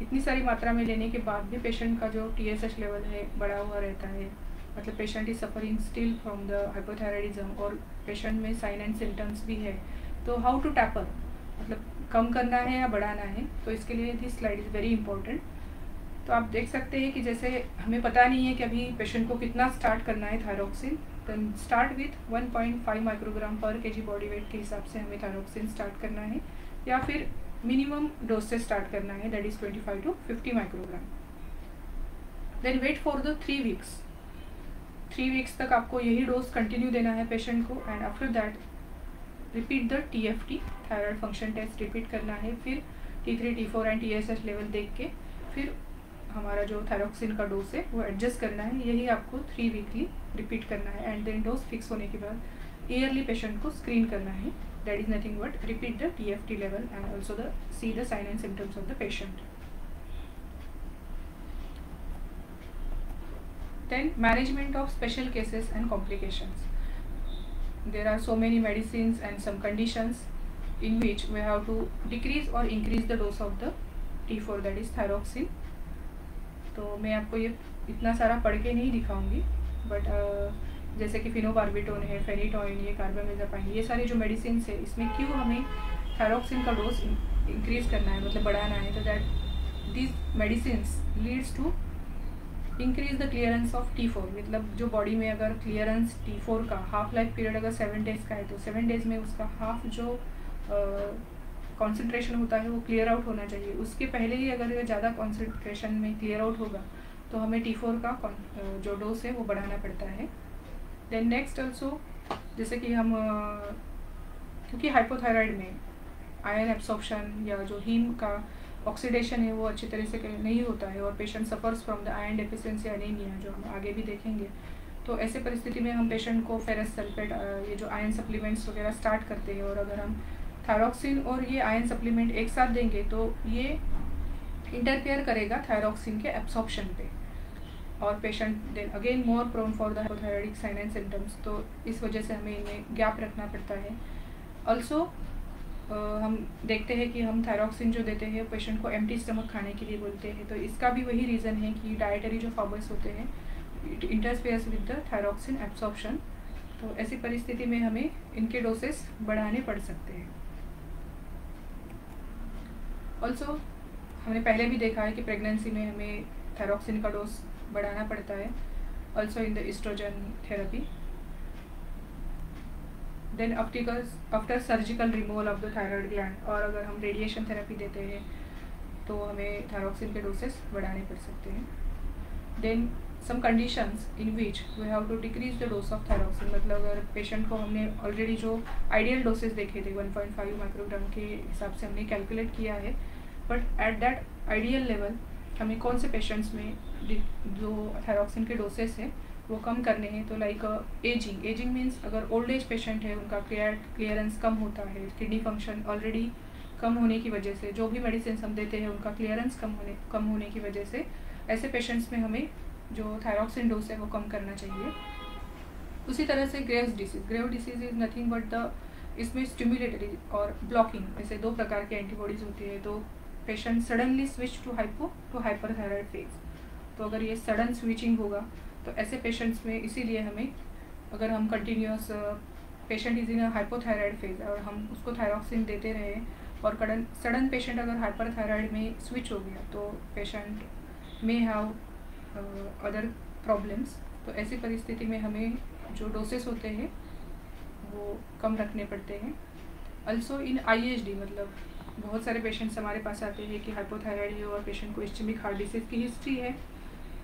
इतनी सारी मात्रा में लेने के बाद भी पेशेंट का जो TSH लेवल है बढ़ा हुआ रहता है, मतलब patient is suffering still from the hypothyroidism और पेशेंट में साइन एंड सिम्टम्स भी है। तो हाउ टू टैपर, मतलब कम करना है या बढ़ाना है, तो इसके लिए this slide is very important. तो आप देख सकते हैं कि जैसे हमें पता नहीं है कि अभी पेशेंट को कितना स्टार्ट करना है thyroxine, then start with 1.5 microgram per KG body weight के हिसाब से हमें थायरॉक्सिन स्टार्ट करना है या फिर मिनिमम डोज से स्टार्ट करना है, that is 25 to 50 microgram. Then wait for the 3 weeks. 3 weeks तक आपको यही डोज कंटिन्यू देना है पेशेंट को and after that repeat the TFT thyroid function test repeat करना है, फिर T3 T4 and TSH level देख के फिर हमारा जो थायरॉक्सिन का डोज है वो एडजस्ट करना है। यही आपको 3 वीकली रिपीट करना है एंड देन डोज फिक्स होने के बाद ईयरली पेशेंट को स्क्रीन करना है. That is nothing but repeat the TFT level and also see the sign and symptoms of the patient. Then management of special cases and complications. There are so many medicines and some conditions in which we have to decrease or increase the dose of the T4, that is thyroxine. तो मैं आपको ये इतना सारा पढ़ के नहीं दिखाऊंगी, बट जैसे कि फिनोबार्बिटोन है, फेनिटोइन, ये कार्बामेज़ापाइन, ये सारे जो मेडिसिन है इसमें क्यों हमें थायरॉक्सिन का डोज इंक्रीज करना है, मतलब बढ़ाना है. तो that this medicine leads to increase the clearance of T4. मतलब जो बॉडी में अगर क्लियरेंस T4 का हाफ लाइफ पीरियड अगर 7 डेज़ का है तो 7 डेज़ में उसका हाफ जो कॉन्सेंट्रेशन होता है वो क्लियर आउट होना चाहिए. उसके पहले ही अगर ज़्यादा कॉन्सेंट्रेशन में क्लियर आउट होगा तो हमें T4 का जो डोज है वो बढ़ाना पड़ता है. देन नेक्स्ट ऑल्सो जैसे कि हम क्योंकि हाइपोथायराइड में आयरन एब्सॉर्प्शन या जो हीम का ऑक्सीडेशन है वो अच्छी तरह से नहीं होता है और patient suffers from the iron deficiency anaemia, जो हम आगे भी देखेंगे. तो ऐसे परिस्थिति में हम पेशेंट को फेरस सल्फेट, ये जो आयरन सप्लीमेंट्स वगैरह स्टार्ट करते हैं, और अगर हम थायरॉक्सिन और ये आयरन सप्लीमेंट एक साथ देंगे तो ये इंटरफेयर करेगा थायरॉक्सिन के एब्सॉर्प्शन पे, और patient then again more prone for the hypothyroidic sign and symptoms. तो इस वजह से हमें इनमें गैप रखना पड़ता है. ऑल्सो हम देखते हैं कि हम थायरॉक्सिन जो देते हैं पेशेंट को एम्प्टी स्टमक खाने के लिए बोलते हैं. तो इसका भी वही रीज़न है कि डाइटरी जो फाइबर्स होते हैं it interferes with the thyroxine absorption. तो ऐसी परिस्थिति में हमें इनके डोसेस बढ़ाने पड़ सकते हैं. ऑल्सो हमने पहले भी देखा है कि प्रेगनेंसी में हमें थायरॉक्सिन का डोज बढ़ाना पड़ता है. Also in the oestrogen therapy. Then after surgical removal of the thyroid gland, और अगर हम रेडिएशन थेरेपी देते हैं तो हमें थायरॉक्सिन के डोसेस बढ़ाने पड़ सकते हैं. Then some conditions in which we have to decrease the dose of thyroxine. मतलब अगर पेशेंट को हमने ऑलरेडी जो आइडियल डोसेस देखे थे 1.5 माइक्रोग्राम के हिसाब से हमने कैलकुलेट किया है, but at that ideal level हमें कौन से पेशेंट्स में जो थायरॉक्सिन के डोसेस हैं वो कम करने हैं. तो लाइक एजिंग मीन्स अगर ओल्ड एज पेशेंट है उनका क्लियरेंस कम होता है, किडनी फंक्शन ऑलरेडी कम होने की वजह से, जो भी मेडिसिन हम देते हैं उनका क्लियरेंस कम होने की वजह से ऐसे पेशेंट्स में हमें जो थायरॉक्सिन डोज है वो कम करना चाहिए. उसी तरह से Graves disease is nothing but the इसमें स्टिमुलेटरी और ब्लॉकिंग ऐसे दो प्रकार के एंटीबॉडीज होती है. तो patient suddenly switch to hyperthyroid phase. तो अगर ये सडन स्विचिंग होगा तो ऐसे पेशेंट्स में इसीलिए हमें, अगर हम continuous patient is in hypothyroid phase और हम उसको थायरॉक्सिन देते रहे और सडन पेशेंट अगर हाइपरथायराइड में स्विच हो गया तो पेशेंट में हैव अदर प्रॉब्लम्स. तो ऐसी परिस्थिति में हमें जो डोसेस होते हैं वो कम रखने पड़ते हैं. ऑल्सो इन IHD, मतलब बहुत सारे पेशेंट्स हमारे पास आते हैं कि हाइपोथायराइड है और पेशेंट को इस्चेमिक हार्ट डिसीज़ की हिस्ट्री है.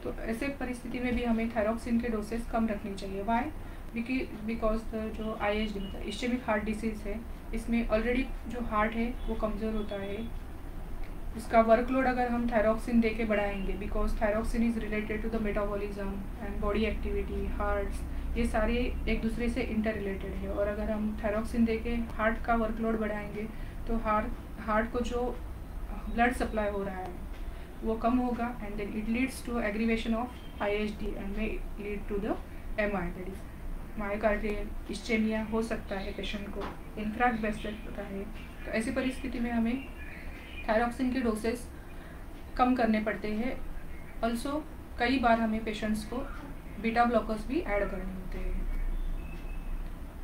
तो ऐसे परिस्थिति में भी हमें थायरॉक्सिन के डोसेस कम रखनी चाहिए. वाई? बिकॉज जो IHD मतलब इस्चेमिक हार्ट डिसीज़ है, इसमें ऑलरेडी जो हार्ट है वो कमज़ोर होता है. उसका वर्कलोड अगर हम थायरॉक्सिन दे के बढ़ाएंगे, because thyroxine is related to the metabolism and body activity, hearts, ये सारे एक दूसरे से इंटर रिलेटेड है. और अगर हम थायरॉक्सिन दे के हार्ट का वर्कलोड बढ़ाएंगे तो हार्ट को जो ब्लड सप्लाई हो रहा है वो कम होगा, and then it leads to aggravation of IHD and may lead to the MI, that is myocardial ischaemia हो सकता है पेशेंट को, इन्फ्राक्ट बेस्ट होता है. तो ऐसी परिस्थिति में हमें थायरॉक्सिन के डोसेस कम करने पड़ते हैं. ऑल्सो कई बार हमें पेशेंट्स को बीटा ब्लॉकर्स भी ऐड करने होते हैं.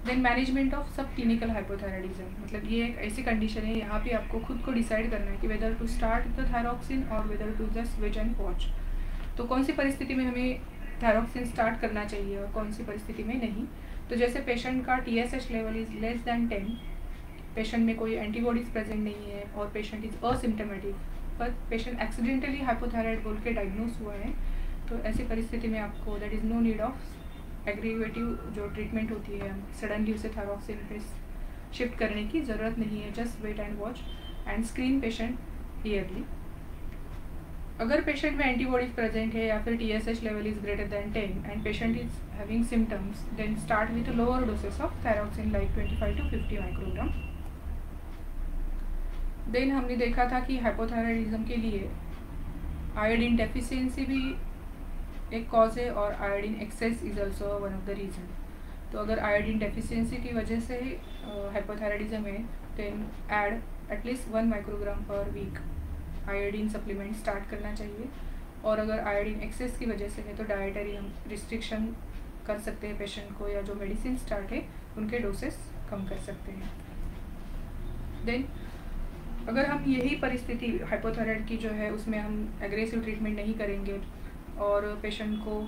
देन मैनेजमेंट ऑफ सब क्लिनिकल हाइपोथायराइडिज्म, मतलब ये एक ऐसी कंडीशन है यहाँ पे आपको खुद को डिसाइड करना है कि whether to start the thyroxine और whether to just wait and watch. तो कौन सी परिस्थिति में हमें थायरॉक्सिन स्टार्ट करना चाहिए और कौन सी परिस्थिति में नहीं. तो जैसे पेशेंट का TSH level is less than 10, patient में कोई एंटीबॉडीज प्रेजेंट नहीं है और पेशेंट इज़ असिम्टोमेटिक, पर पेशेंट एक्सीडेंटली हाइपोथायराइड बोल के डायग्नोज हुआ है, तो ऐसी परिस्थिति में आपको that is no need of aggravative जो ट्रीटमेंट होती है सडनली उसे थायरॉक्सिन पे शिफ्ट करने की ज़रूरत नहीं है. Just wait and watch and screen patient yearly. अगर पेशेंट में एंटीबॉडीज प्रेजेंट है या फिर TSH level is greater than 10 and patient is having symptoms, then start with lower doses of thyroxine like 25 to 50 microgram. Then हमने देखा था कि hypothyroidism के लिए आयोडीन डेफिशिएंसी भी एक कॉज है और iodine excess is also one of the reason. तो अगर आयोडीन डेफिशिएंसी की वजह से हाइपोथायराइडिज्म है, then add at least 1 microgram per week iodine supplement start करना चाहिए। और अगर आयोडीन एक्सेस की वजह से है तो डाइटरी हम रिस्ट्रिक्शन कर सकते हैं पेशेंट को, या जो मेडिसिन स्टार्ट है उनके डोसेस कम कर सकते हैं। देन अगर हम यही परिस्थिति हाइपोथायराइड की जो है उसमें हम एग्रेसिव ट्रीटमेंट नहीं करेंगे और पेशेंट को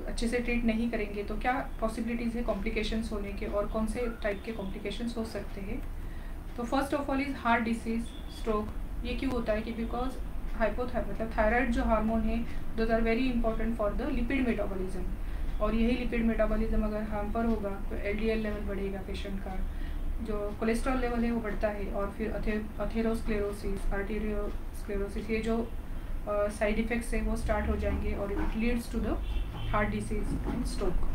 अच्छे से ट्रीट नहीं करेंगे तो क्या पॉसिबिलिटीज़ है कॉम्प्लिकेशंस होने के, और कौन से टाइप के कॉम्प्लिकेशंस हो सकते हैं। तो first of all is heart disease, stroke. ये क्यों होता है कि बिकॉज मतलब थायराइड जो हार्मोन है those are very important for the lipid metabolism, और यही लिपिड मेटाबॉलिज्म अगर हैम्पर होगा तो LDL लेवल बढ़ेगा पेशेंट का, जो कोलेस्ट्रॉल लेवल है वो बढ़ता है, और फिर अथेरोस्क्लेरोसिस, आर्टेरियोस्क्लेरोसिस, ये जो साइड इफ़ेक्ट्स है वो स्टार्ट हो जाएंगे और it leads to the heart disease and stroke.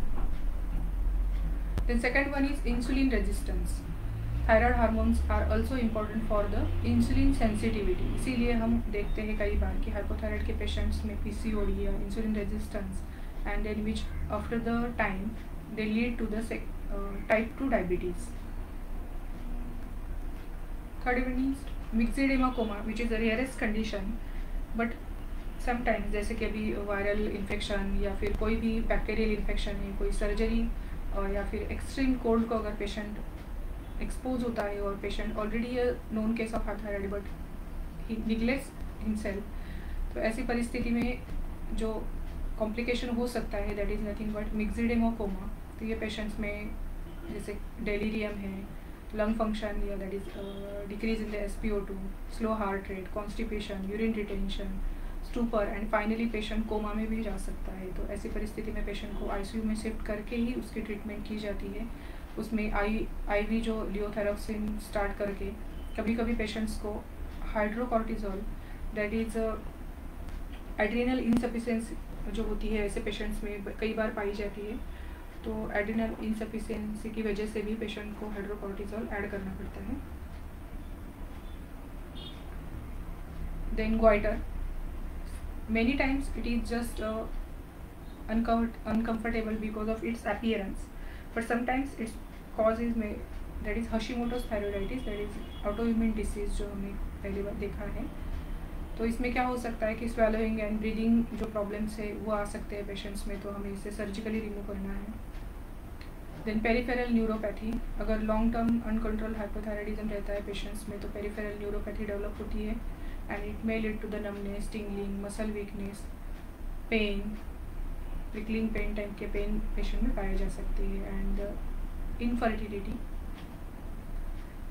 Then second one is insulin resistance. Thyroid hormones are also important for the insulin sensitivity. इसीलिए हम देखते हैं कई बार कि हाइपोथायराइड के पेशेंट्स में PCOD या insulin resistance and then which after the time they lead to the type 2 diabetes. Third one is myxedema coma which is the rarest condition, but sometimes जैसे कि अभी वायरल इन्फेक्शन या फिर कोई भी बैक्टीरियल इन्फेक्शन है, कोई सर्जरी और या फिर एक्सट्रीम कोल्ड को अगर पेशेंट एक्सपोज होता है और patient already known case of thyroid but he neglects himself, तो ऐसी परिस्थिति में जो कॉम्प्लिकेशन हो सकता है that is nothing but myxedema coma. तो ये पेशेंट्स में जैसे डेलीरियम है, लंग फंक्शन या that is decrease in the SpO2, slow heart rate, constipation, urine retention, stupor and finally patient coma में भी जा सकता है। तो ऐसी परिस्थिति में पेशेंट को ICU में शिफ्ट करके ही उसकी ट्रीटमेंट की जाती है। उसमें IV जो लियोथायरॉक्सिन स्टार्ट करके, कभी कभी पेशेंट्स को हाइड्रोकॉर्टिजोल दैट इज़ एड्रिनल इनसफिशिएंसी जो होती है ऐसे पेशेंट्स में कई बार पाई जाती है, तो एड्रिनल इनसफिशिएंसी की वजह से भी पेशेंट को हाइड्रोकॉर्टिजोल ऐड करना पड़ता है। Then goitre, many times it is just uncomfortable because of its appearance, but sometimes its cause is that is Hashimoto's thyroiditis, that is autoimmune disease जो हमने पहली बार देखा है। तो इसमें क्या हो सकता है कि swallowing and breathing जो प्रॉब्लम्स है वो आ सकते हैं पेशेंट्स में, तो हमें इसे सर्जिकली रिमूव करना है। देन पेरिफेरल न्यूरोपैथी, अगर लॉन्ग टर्म अनकंट्रोल हाइपोथायराइडिज्म रहता है पेशेंट्स में तो पेरिफेरल न्यूरोपैथी डेवलप होती है and it may lead to the numbness, tingling, muscle weakness, pain, prickling pain type के पेन पेशेंट में पाए जा सकते हैं। एंड इनफर्टिलिटी,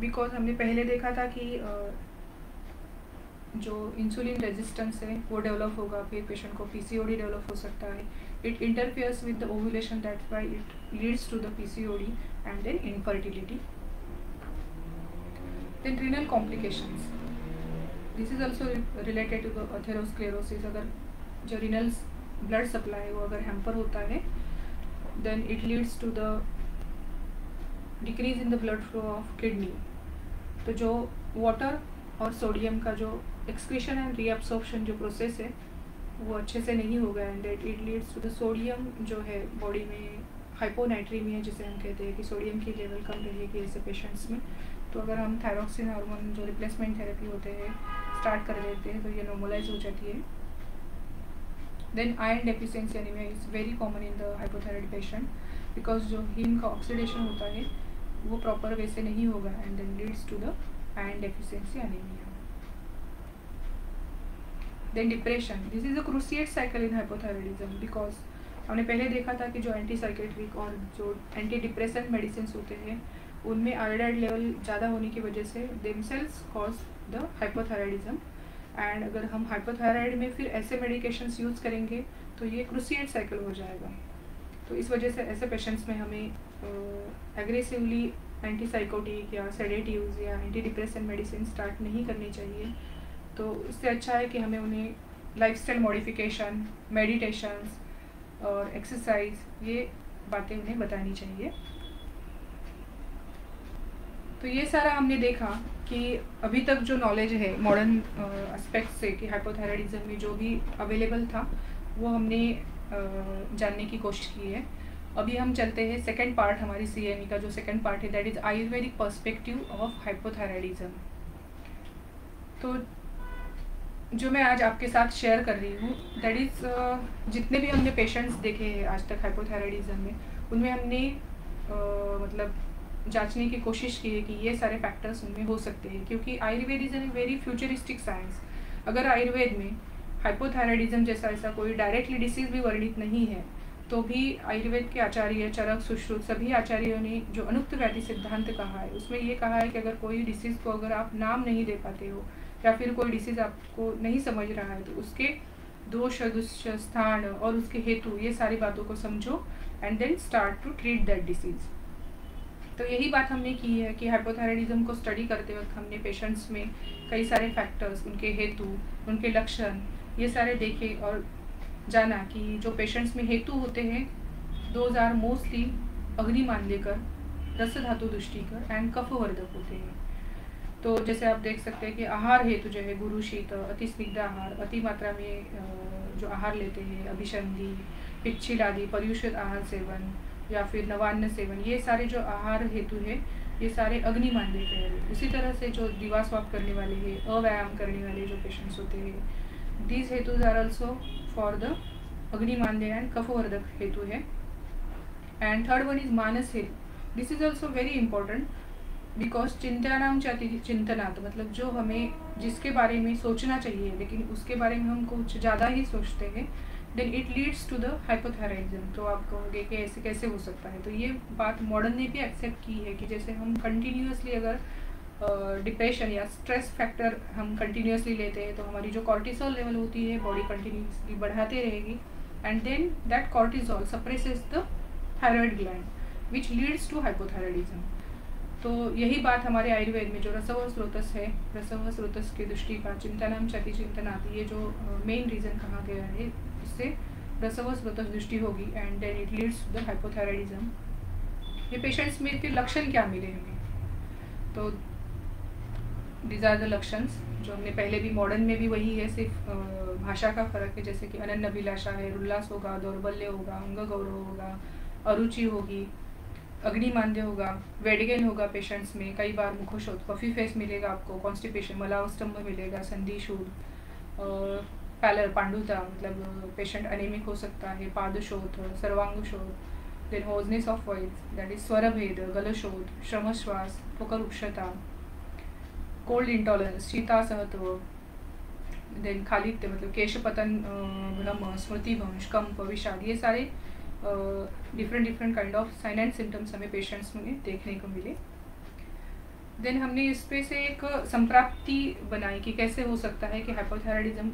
बिकॉज हमने पहले देखा था कि जो इंसुलिन रेजिस्टेंस है वो डेवलप होगा, फिर पेशेंट को PCOD डेवलप हो सकता है। It interferes with the ovulation, that's why it leads to the PCOD and then infertility. Then renal complications, this is also related to the atherosclerosis. अगर जो रिनल ब्लड सप्लाई वो अगर hamper होता है then it leads to the decrease in the blood flow of kidney. तो जो water और sodium का जो एक्सक्रीशन एंड रीअब्सॉर्प्शन जो प्रोसेस है वो अच्छे से नहीं होगा and it leads to the sodium जो है बॉडी में हाइपोनाइट्रीमिया जिसे हम कहते हैं कि सोडियम की लेवल कम रहेगी ऐसे पेशेंट्स में। तो अगर हम थायरॉक्सिन हार्मोन जो रिप्लेसमेंट थेरेपी होते हैं स्टार्ट कर देते हैं तो ये नॉर्मलाइज हो जाती है। Then iron deficiency anaemia is very common in the hypothyroid patient, because जो हीम का ऑक्सीडेशन होता है वो प्रॉपर वे से नहीं होगा and then leads to the iron deficiency anaemia. Then depression, this is a cruciate cycle in hypothyroidism, because हमने पहले देखा था कि जो एंटी साइकेट्रिक और जो एंटी डिप्रेसेंट मेडिसिन होते हैं उनमें आयोडाइड लेवल ज़्यादा होने की वजह से themselves cause the hypothyroidism. And अगर हम हाइपोथायराइड में फिर ऐसे मेडिकेशंस यूज़ करेंगे तो ये क्रूशिएट साइकिल हो जाएगा। तो इस वजह से ऐसे पेशेंट्स में हमें एग्रेसिवली एंटी साइकोटिक या सेडेटिव्स या एंटी डिप्रेसेंट मेडिसिन स्टार्ट नहीं करनी चाहिए। तो इससे अच्छा है कि हमें उन्हें लाइफस्टाइल मॉडिफिकेशन, मेडिटेशंस और एक्सरसाइज, ये बातें उन्हें बतानी चाहिए। तो ये सारा हमने देखा कि अभी तक जो नॉलेज है मॉडर्न एस्पेक्ट से कि हाइपोथायराइडिज्म में जो भी अवेलेबल था वो हमने जानने की कोशिश की है। अभी हम चलते हैं सेकंड पार्ट, हमारी CME का जो सेकंड पार्ट है that is Ayurvedic perspective of hypothyroidism. तो जो मैं आज आपके साथ शेयर कर रही हूँ दैट इज़ जितने भी हमने पेशेंट्स देखे हैं आज तक हाइपोथायराइडिज्म में, उनमें हमने मतलब जांचने की कोशिश की है कि ये सारे फैक्टर्स उनमें हो सकते हैं, क्योंकि Ayurveda is a very futuristic science. अगर आयुर्वेद में हाइपोथायराइडिज्म जैसा ऐसा कोई डायरेक्टली डिसीज़ भी वर्णित नहीं है, तो भी आयुर्वेद के आचार्य चरक, सुश्रुत सभी आचार्यों ने जो अनुक्त व्याधि सिद्धांत कहा है उसमें ये कहा है कि अगर कोई डिसीज़ को अगर आप नाम नहीं दे पाते हो या फिर कोई डिसीज़ आपको नहीं समझ रहा है तो उसके दोष, स्थान और उसके हेतु, ये सारी बातों को समझो and then start to treat that disease. तो यही बात हमने की है कि हाइपोथायराइडिज्म को स्टडी करते वक्त हमने पेशेंट्स में कई सारे फैक्टर्स, उनके हेतु, उनके लक्षण, ये सारे देखे और जाना कि जो पेशेंट्स में हेतु होते हैं दोज आर मोस्टली अग्नि मान लेकर, रस धातु दृष्टिकर एंड कफवर्धक होते हैं। तो जैसे आप देख सकते हैं कि आहार हेतु जो है गुरु शीत, अति स्निग्ध आहार, अति मात्रा में जो आहार लेते हैं, अभिसंधि, पिच्छिल आदि, पर्युषित आहार सेवन या फिर नवान्न सेवन, ये सारे जो आहार हेतु है ये सारे अग्नि मान लेते हैं। उसी तरह से जो दिवास्वाप करने वाले हैं, अव्यायाम करने वाले जो पेशेंट्स होते हैं, दीज हेतुज आर ऑल्सो फॉर द अग्नि मानदेय एंड कफवर्धक हेतु है। एंड थर्ड वन इज मानस हेतु। This is also very important because चिंतनाम चिंतनात्, मतलब जो हमें जिसके बारे में सोचना चाहिए लेकिन उसके बारे में हम कुछ ज़्यादा ही सोचते हैं, then it leads to the hypothyroidism. तो आप कहोगे कि ऐसे कैसे हो सकता है, तो ये बात मॉडर्न ने भी एक्सेप्ट की है कि जैसे हम कंटिन्यूसली अगर डिप्रेशन या स्ट्रेस फैक्टर हम कंटिन्यूसली लेते हैं तो हमारी जो कॉर्टिसोल लेवल होती है बॉडी कंटिन्यूसली बढ़ाते रहेगी and then that cortisol suppresses the thyroid gland which leads to hypothyroidism. तो यही बात हमारे आयुर्वेद में जो रसव स्रोतस है, रसव स्रोतस की दृष्टि का चिंतनम चति चिंतनात्, ये जो मेन रीज़न कहा गया है इससे रसव स्रोतस दृष्टि होगी and then it leads to the hypothyroidism. ये पेशेंट्स में के लक्षण क्या मिले हमें, तो दीज आर द लक्षणस जो हमने पहले भी मॉडर्न में भी वही है, सिर्फ भाषा का फर्क है। जैसे कि अनन्य अभिलाषा है, उल्लास होगा, दौर्बल्य होगा, अंग गौरव होगा, अरुचि होगी, अग्निमांद्य होगा, वेडगेन होगा पेशेंट्स में, कई बार मुखोशोथ, पफी फेस मिलेगा आपको, कॉन्स्टिपेशन, मलावस्तंभ मिलेगा, संधिशूल, पैलर पांडुता मतलब पेशेंट अनेमिक हो सकता है, पादशोथ, सर्वांगशोथ, then hoarseness of voice that is स्वरभेद, गलशोथ, श्रमश्वास, फोकरुक्षता, कोल्ड इंटॉलरेंस, शीतासहत्व, देन खालित्य मतलब केशपतन, भ्रम, स्मृतिभंश, कंप, विषाद, ये सारे different kind of sign and symptoms हमें पेशेंट्स में देखने को मिले। देन हमने इस पे से एक संप्राप्ति बनाई कि कैसे हो सकता है कि हाइपोथायराइडिज्म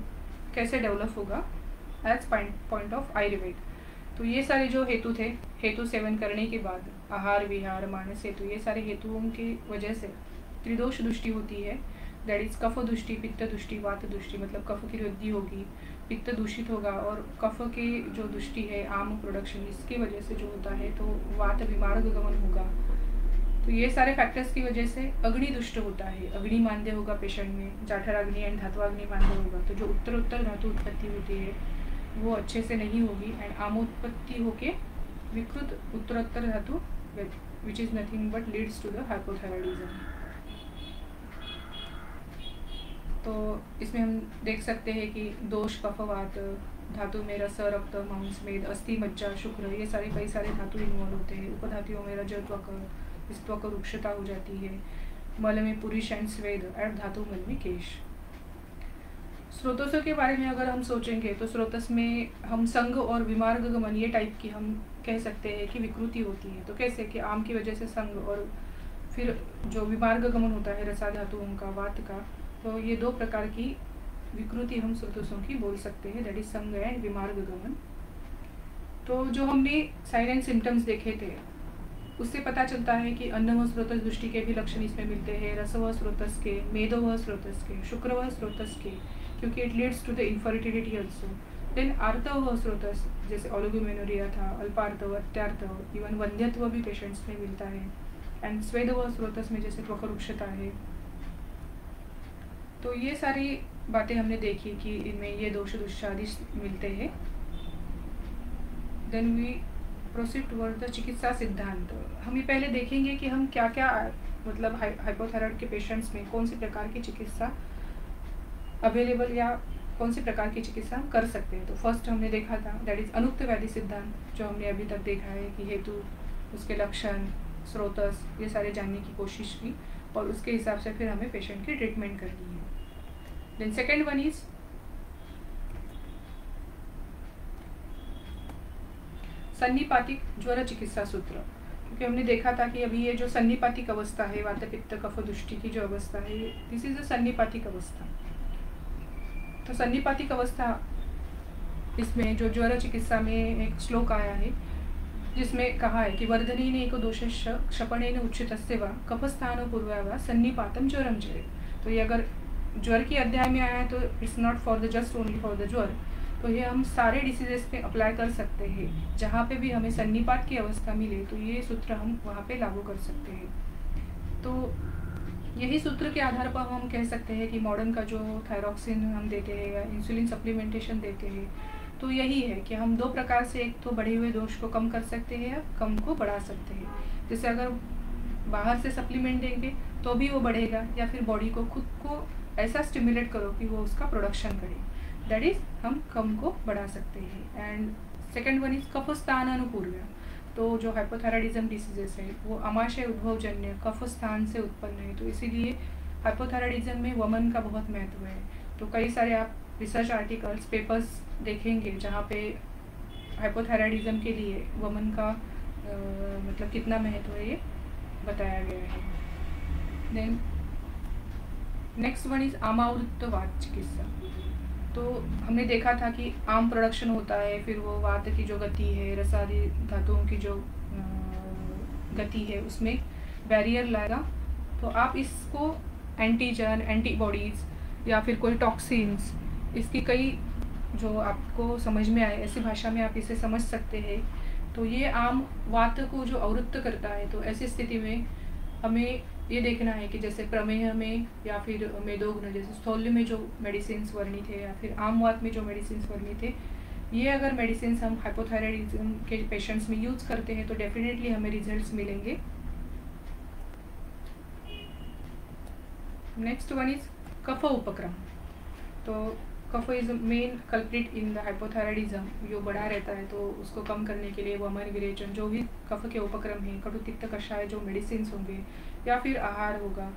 कैसे डेवलप होगा एज पॉइंट ऑफ आयुर्वेद। तो ये सारे जो हेतु थे, हेतु सेवन करने के बाद आहार विहार मानस हेतु, ये सारे हेतुओं की वजह से त्रिदोष दृष्टि होती है, दैट इज कफ दृष्टि, पित्त दृष्टि, वात दृष्टि, मतलब कफ की वृद्धि होगी, पित्त दूषित होगा और कफ के जो दृष्टि है आम प्रोडक्शन, इसकी वजह से जो होता है तो वात विमार्ग गमन होगा। तो ये सारे फैक्टर्स की वजह से अग्नि दुष्ट होता है, अग्नि मांद्य होगा पेशेंट में, जाठराग्नि एंड धात्वाग्नि मांद्य होगा। तो जो उत्तरोत्तर धातु उत्पत्ति होती है वो अच्छे से नहीं होगी एंड आमोत्पत्ति होके विकृत उत्तरोत्तर धातु which is nothing but leads to the hypothyroidism. तो इसमें हम देख सकते हैं कि दोष, कफवात, धातु में रस, रक्त, मांस, मेद, अस्थि, मज्जा, शुक्र, ये सारे कई सारे धातु इन्वॉल्व होते हैं। उपधातुओं में रज, त्वक, इस त्वक रुक्षता हो जाती है, मल में पुरुष एंड स्वेद एंड धातु मल में केश। स्रोतों के बारे में अगर हम सोचेंगे तो स्रोतस में हम संग और विमार्ग गमन ये टाइप की हम कह सकते हैं कि विकृति होती है। तो कैसे कि आम की वजह से संग और फिर जो विमार्ग गमन होता है रसा धातुओं का, वात का, तो ये दो प्रकार की विकृति हम स्रोतों की बोल सकते हैं, दैट इज संग एंड विमार्ग गमन। तो जो हमने साइन एंड सिम्टम्स देखे थे उससे पता चलता है कि अन्नव स्रोतस दृष्टि के भी लक्षण इसमें मिलते हैं, रसव स्रोतस के, मेदव स्रोतस के, शुक्रव स्रोतस के, क्योंकि it leads to the infertility also. Then आर्तव स्रोतस जैसे ओलिगोमेनोरिया था, अल्पार्तव, अत्यार्तव, इवन वंध्यत्व भी पेशेंट्स में मिलता है। एंड स्वेदव स्रोतस में जैसे त्वकरुक्षता है। तो ये सारी बातें हमने देखी कि इनमें ये दोष दुष्चादि मिलते हैं। Then we proceed toward the चिकित्सा सिद्धांत। हम ये पहले देखेंगे कि हम क्या क्या मतलब हाइपोथायराइड के पेशेंट्स में कौन सी प्रकार की चिकित्सा अवेलेबल या कौन सी प्रकार की चिकित्सा हम कर सकते हैं। तो फर्स्ट हमने देखा था दैट इज अनुक्त व्याधि सिद्धांत, जो हमने अभी तक देखा है कि हेतु, उसके लक्षण, स्रोतस, ये सारे जानने की कोशिश की और उसके हिसाब से फिर हमें पेशेंट की ट्रीटमेंट करनी है। देन सेकेंड वन इज सन्निपातिक ज्वर चिकित्सा सूत्र, क्योंकि हमने देखा था कि अभी ये जो सन्निपातिक अवस्था है, वात पित्त कफ दुष्टि की जो अवस्था है, दिस इज अ सन्निपातिक अवस्था। तो सन्निपातिक अवस्था इसमें जो ज्वर चिकित्सा में एक श्लोक आया है जिसमें कहा है कि वर्धनेन एको दोषश्च क्षपणेन उच्चितस्य वा कफस्थानो पूर्वा वा सन्निपातम ज्वरम चरेत्। तो ये अगर ज्वर की अध्याय में आया है तो it's not for the just only for the ज्वर, तो ये हम सारे डिसीजेस पे अप्लाई कर सकते हैं। जहाँ पे भी हमें सन्निपात की अवस्था मिले तो ये सूत्र हम वहाँ पे लागू कर सकते हैं। तो यही सूत्र के आधार पर हम कह सकते हैं कि मॉडर्न का जो थायरॉक्सिन हम देते हैं या इंसुलिन सप्लीमेंटेशन देते हैं, तो यही है कि हम दो प्रकार से, एक तो बढ़े हुए दोष को कम कर सकते हैं या कम को बढ़ा सकते हैं। जैसे अगर बाहर से सप्लीमेंट देंगे तो भी वो बढ़ेगा, या फिर बॉडी को खुद को ऐसा स्टिमुलेट करो कि वो उसका प्रोडक्शन करे, दैट इज हम कम को बढ़ा सकते हैं। एंड सेकेंड वन इज कफस्थान अनुपूर्व्य। तो जो हाइपोथायराइडिज्म डिसीजेस है वो आमाशय उद्भवजन्य कफ स्थान से उत्पन्न है, तो इसीलिए हाइपोथायराइडिज्म में वमन का बहुत महत्व है। तो कई सारे आप रिसर्च आर्टिकल्स, पेपर्स देखेंगे जहाँ पे हाइपोथायराइडिज्म के लिए वमन का मतलब कितना महत्व है ये बताया गया है। देन नेक्स्ट वन इज आमावृत्त वात चिकित्सा। तो हमने देखा था कि आम प्रोडक्शन होता है, फिर वो वात की जो गति है, रसादी धातुओं की जो गति है, उसमें बैरियर लाएगा। तो आप इसको एंटीजन, एंटीबॉडीज़ या फिर कोई टॉक्सिन्स, इसकी कई जो आपको समझ में आए ऐसी भाषा में आप इसे समझ सकते हैं। तो ये आम वात को जो अवरुद्ध करता है, तो ऐसी स्थिति में हमें ये देखना है कि जैसे प्रमेह में या फिर मेदोग्न जैसे स्थौल्य में जो मेडिसिन वर्णित है या फिर आम वात में जो मेडिसिन वर्णित है, ये अगर मेडिसिन हम हाइपोथायराइडिज्म के पेशेंट्स में यूज करते हैं तो डेफिनेटली हमें रिजल्ट्स मिलेंगे। नेक्स्ट वन इज कफ उपक्रम। तो कफ is main culprit in the hypothyroidism, जो बड़ा रहता है तो उसको कम करने के लिए वमन, विरेचन, जो भी कफ के उपक्रम हैं, कटु तिक्त कषाय जो मेडिसिन होंगे या फिर आहार होगा,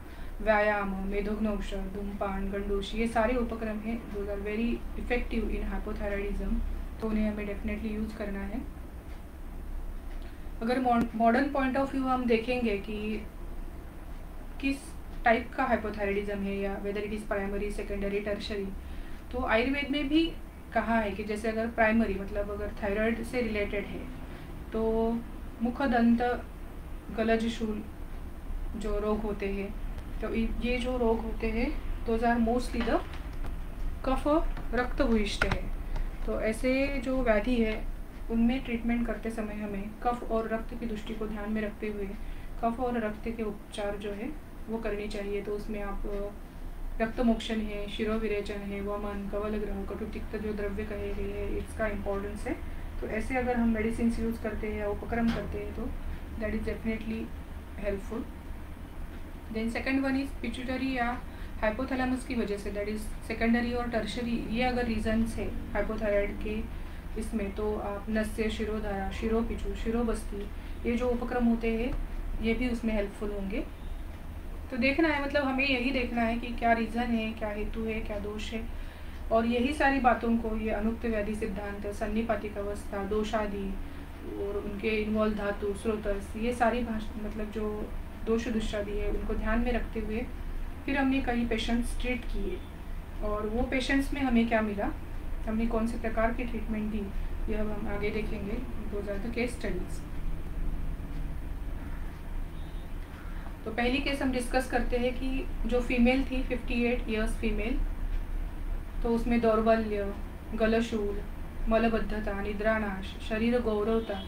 व्यायाम, मेदोग्न औषध, धूमपान, गंडूश, ये सारे उपक्रम हैं, those are very effective in hypothyroidism, तो उन्हें हमें डेफिनेटली यूज करना है। अगर मॉडर्न पॉइंट ऑफ व्यू हम देखेंगे कि किस टाइप का हाइपोथायराइडिज्म है या whether it is primary, secondary, tertiary, तो आयुर्वेद में भी कहा है कि जैसे अगर प्राइमरी मतलब अगर थायराइड से रिलेटेड है तो मुख, दंत, गलज, शूल जो रोग होते हैं, तो ये जो रोग होते हैं दोज आर मोस्टली द कफ रक्त भूयिष्ठ है। तो ऐसे जो व्याधि है उनमें ट्रीटमेंट करते समय हमें कफ और रक्त की दृष्टि को ध्यान में रखते हुए कफ और रक्त के उपचार जो है वो करनी चाहिए। तो उसमें आप रक्त मोक्षण है, शिरोविरेचन है, वमन, कवल ग्रह, कटुतिक्त जो द्रव्य कहे गए हैं, इसका इम्पोर्टेंस है। तो ऐसे अगर हम मेडिसिन यूज करते हैं या उपक्रम करते हैं तो that is definitely helpful. Then second one is pituitary या हाइपोथैलेमस की वजह से, दैट इज सेकेंडरी और टर्शरी, ये अगर रीजन्स है हाइपोथायराइड के इसमें, तो आप नस्य, शिरोधारा, शिरोपिचू, शिरोबस्ती, ये जो उपक्रम होते हैं ये भी उसमें हेल्पफुल होंगे। तो देखना है, मतलब हमें यही देखना है कि क्या रीज़न है, क्या हेतु है, क्या दोष है, और यही सारी बातों को ये अनुक्त व्याधि सिद्धांत, सन्निपातिक अवस्था, दोषादि और उनके इन्वॉल्व धातु, स्रोतस, ये सारी मतलब जो दोष दुष्टादि है उनको ध्यान में रखते हुए फिर हमने कई पेशेंट्स ट्रीट किए और वो पेशेंट्स में हमें क्या मिला, हमने कौन से प्रकार की ट्रीटमेंट दी, ये अब हम आगे देखेंगे। Those are the case studies. तो पहली केस हम डिस्कस करते हैं कि जो फीमेल थी 58 इयर्स फीमेल, तो उसमें दौर्बल्य, गलशूल, मलबद्धता, निद्रानाश, शरीर गौरवता,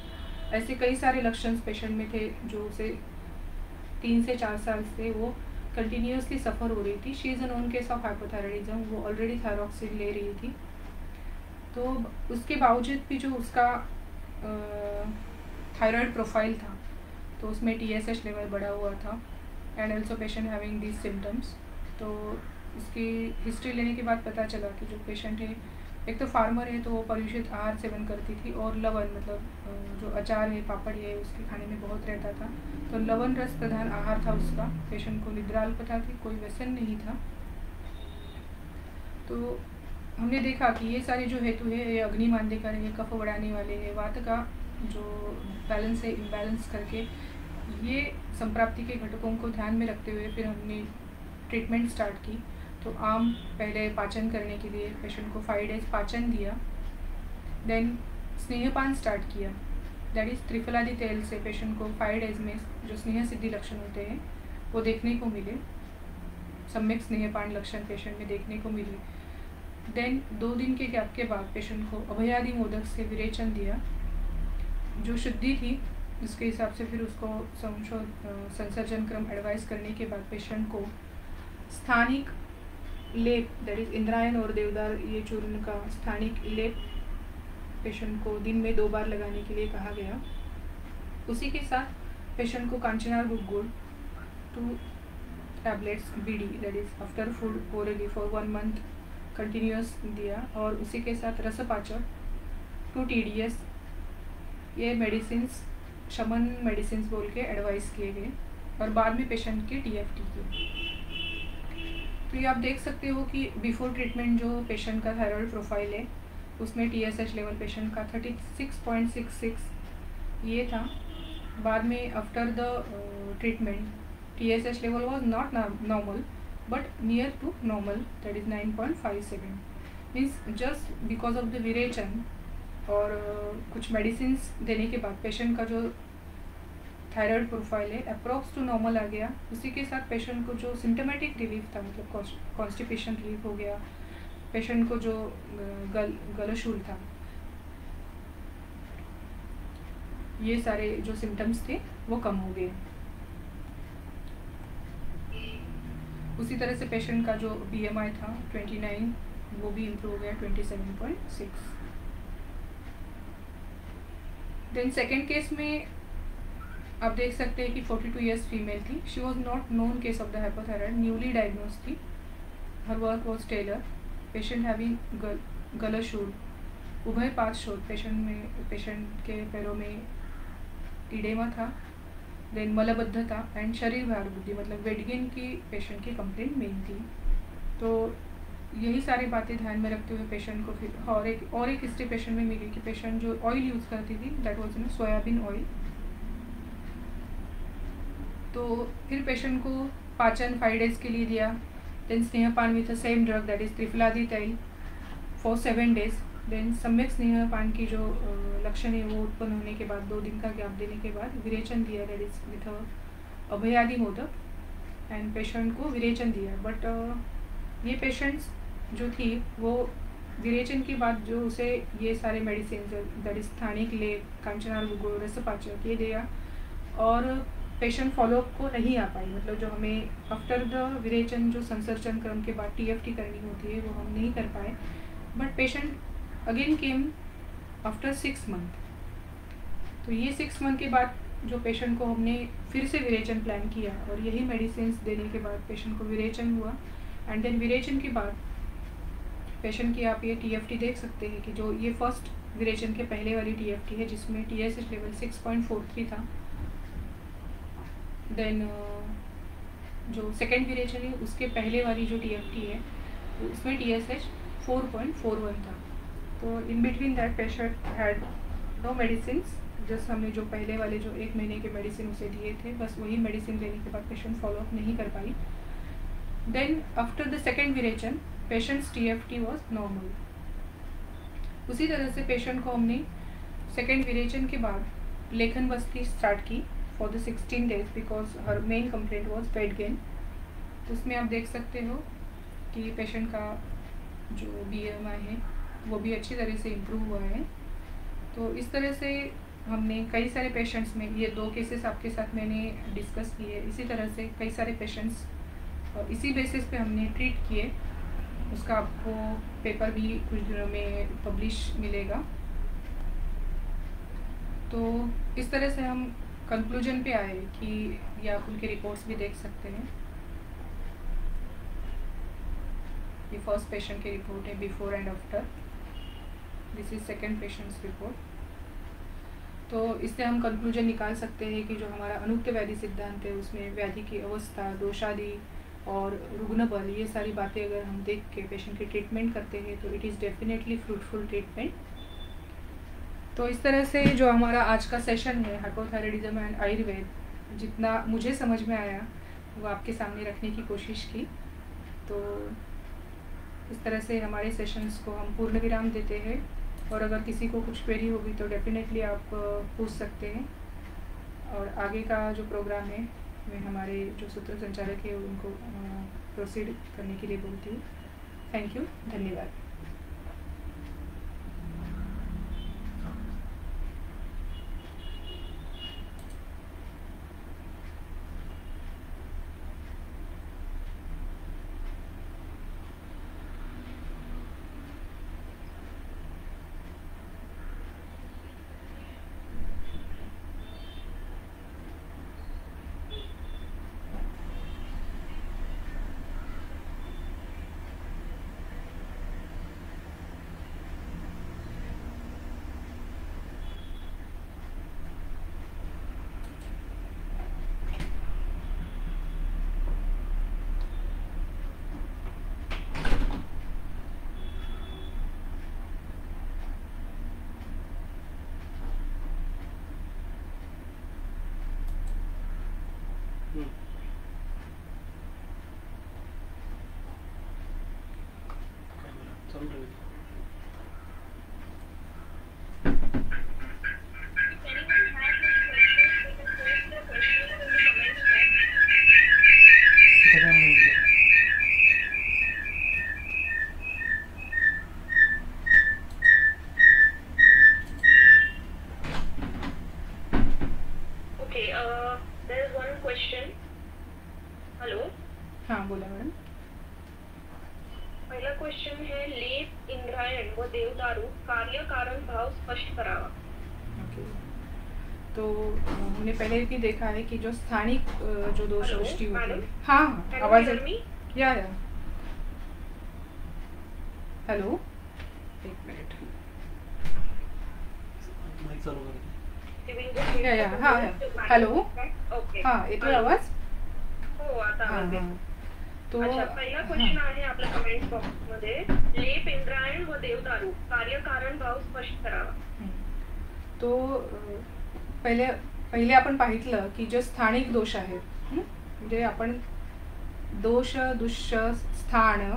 ऐसे कई सारे लक्षण पेशेंट में थे जो उसे 3 से 4 साल से वो कंटिन्यूसली सफ़र हो रही थी। She is a known case of hypothyroidism. वो ऑलरेडी थायरॉक्सिन ले रही थी, तो उसके बावजूद भी जो उसका थायराइड प्रोफाइल था तो उसमें TSH लेवल बढ़ा हुआ था and also patient having these symptoms. तो उसकी हिस्ट्री लेने के बाद पता चला कि जो पेशेंट है एक तो फार्मर है, तो वो परिष्कृत आहार सेवन करती थी और लवण मतलब जो अचार है, पापड़ है, उसके खाने में बहुत रहता था। तो लवण रस प्रधान आहार था उसका। पेशेंट को निद्राल्पता थी, कोई व्यसन नहीं था। तो हमने देखा कि ये सारे जो हेतु है ये अग्नि मांद्यकर है, कफ बढ़ाने वाले हैं, वात का जो बैलेंस है इम्बैलेंस करके ये संप्राप्ति के घटकों को ध्यान में रखते हुए फिर हमने ट्रीटमेंट स्टार्ट की। तो आम पहले पाचन करने के लिए पेशेंट को 5 डेज पाचन दिया, देन स्नेहपान स्टार्ट किया, दैट इज़ त्रिफलादि तेल से पेशेंट को 5 डेज में जो स्नेह सिद्धि लक्षण होते हैं वो देखने को मिले, सम्यक स्नेहपान लक्षण पेशेंट में देखने को मिले। देन 2 दिन के गैप के बाद पेशेंट को अभयादि मोदक से विरेचन दिया, जो शुद्धि थी उसके हिसाब से फिर उसको संसर्जन क्रम एडवाइस करने के बाद पेशेंट को स्थानिक लेप दैट इज इंद्रायण और देवदार ये चूर्ण का स्थानिक लेप पेशेंट को दिन में 2 बार लगाने के लिए कहा गया। उसी के साथ पेशेंट को कांचनार गुड़ 2 tablets BD that is after food orally for 1 month continuous दिया, और उसी के साथ रसपाचक 2 TDS ये मेडिसिन्स शमन मेडिसिन्स बोल के एडवाइस किए गए, और बाद में पेशेंट के TFT किए। तो ये आप देख सकते हो कि बिफोर ट्रीटमेंट जो पेशेंट का थायराइड प्रोफाइल है उसमें TSH लेवल पेशेंट का 36.66 ये था। बाद में after the treatment TSH level was not normal but near to normal that is 9.57 means just because of the विरेचन और कुछ मेडिसिन्स देने के बाद पेशेंट का जो थायराइड प्रोफाइल है अप्रॉक्स टू नॉर्मल आ गया। उसी के साथ पेशेंट को जो सिम्टोमेटिक रिलीफ था मतलब कॉन्स्टिपेशन रिलीफ हो गया, पेशेंट को जो गलशूल था, ये सारे जो सिम्टम्स थे वो कम हो गए। उसी तरह से पेशेंट का जो BMI था 29 वो भी इम्प्रूव हो गया 27.6। देन सेकेंड केस में आप देख सकते हैं कि 42 ईयर्स फीमेल थी। She was not known case of the hypothyroid, newly diagnosed थी। Her work was tailor, patient having गलशूल, उभय पार्श्व पेशेंट के पैरों में इडेमा था, देन मलबद्धता एंड शरीर भार बुद्धि मतलब वेट गेन की पेशेंट की कंप्लेंट मेन थी। तो यही सारी बातें ध्यान में रखते हुए पेशेंट को फिर और एक हिस्ट्री पेशेंट में मिली कि पेशेंट जो ऑयल यूज़ करती थी दैट वाज सोयाबीन ऑयल। तो फिर पेशेंट को पाचन 5 डेज के लिए दिया, देन स्नेहपान with the same drug that is त्रिफलादि तैल फॉर 7 डेज। देन सम्यक स्नेहपान की जो लक्षण है वो उत्पन्न होने के बाद 2 दिन का गैप देने के बाद विरेचन दिया दैट इज विथ अभयादि मोदक एंड पेशेंट को विरेचन दिया। बट ये पेशेंट्स जो थी वो विरेचन के बाद जो उसे ये सारे मेडिसिन दैट इज स्थानिक लेप, कांचनार गुड़, रसपाचक ये दिया और पेशेंट फॉलोअप को नहीं आ पाई। मतलब जो हमें आफ्टर द विरेचन जो संसर्जन क्रम के बाद TFT करनी होती है वो हम नहीं कर पाए। But patient again came after 6 month. तो ये 6 मंथ के बाद जो पेशेंट को हमने फिर से विरेचन प्लान किया और यही मेडिसिन देने के बाद पेशेंट को विरेचन हुआ एंड देन विरेचन के बाद पेशेंट की आप ये TFT देख सकते हैं कि जो ये फर्स्ट विरेचन के पहले वाली TFT है जिसमें TSH लेवल 6.43 था। देन जो सेकेंड विरेचन है उसके पहले वाली जो TFT है उसमें TSH 4.41 था। तो in between that patient had no medicine, just हमने जो पहले वाले जो 1 महीने के मेडिसिन उसे दिए थे बस वही मेडिसिन देने के बाद पेशेंट फॉलोअप नहीं कर पाई। देन आफ्टर द सेकेंड विरेचन पेशेंट्स TFT वॉज नॉर्मल। उसी तरह से पेशेंट को हमने सेकेंड विरेचन के बाद लेखन बस्ती स्टार्ट की for the 16 days because her main complaint was weight gain. उसमें आप देख सकते हो कि पेशेंट का जो BMI है वो भी अच्छी तरह से इम्प्रूव हुआ है। तो इस तरह से हमने कई सारे पेशेंट्स में, ये 2 केसेस आपके साथ मैंने डिस्कस किए, इसी तरह से कई सारे पेशेंट्स इसी बेसिस पे हमने ट्रीट किए। उसका आपको पेपर भी कुछ दिनों में पब्लिश मिलेगा। तो इस तरह से हम कंक्लूजन पे आए कि ये आप उनके रिपोर्ट्स भी देख सकते हैं। ये फर्स्ट पेशेंट की रिपोर्ट है before and after, this is second patients report. तो इससे हम कंक्लूजन निकाल सकते हैं कि जो हमारा अनुक्त व्याधि सिद्धांत है उसमें व्याधि की अवस्था, दोषादि और रुग्ण बल, ये सारी बातें अगर हम देख के पेशेंट की ट्रीटमेंट करते हैं तो it is definitely fruitful treatment. तो इस तरह से जो हमारा आज का सेशन है हाइपोथायराइडिज्म एंड आयुर्वेद, जितना मुझे समझ में आया वो आपके सामने रखने की कोशिश की। तो इस तरह से हमारे सेशंस को हम पूर्ण विराम देते हैं, और अगर किसी को कुछ क्वेरी होगी तो डेफिनेटली आप पूछ सकते हैं। और आगे का जो प्रोग्राम है मैं हमारे जो सूत्र संचालक है उनको प्रोसीड करने के लिए बोलती हूँ। थैंक यू, धन्यवाद। चालू ठेव. If anyone has any questions, they can post their questions in the comments box. सगळ्यांना विचार. Okay, there is one question. Hello. हाँ बोला मैडम। पहिला क्वेश्चन है लेप, इंद्रायण व देवदारू कार्य कारण भाव स्पष्ट करावा. ओके, तो हमने पहले भी देखा है कि जो स्थानिक जो दोष Hello, दृष्टि होती है। madam? हाँ हाँ, Can you आवाज hear me? या हेलो, एक मिनट। माईक चालू करा. You will just wait या for हाँ the minute, madam. Hello, Okay. हाँ येतोय Hello. आवाज? हो आता हाँ आवाज येतो. हाँ, तो अच्छा, पहिला क्वेश्चन आहे आपल्या कमेंट बॉक्स मध्ये, लेप, इंद्रायण व देवदारू कार्य कारण भाव स्पष्ट करावा. तो पहिले आपण पाहितलं की जे स्थानिक दोष आहेत, म्हणजे आपण दोष, दुष्य, स्थान,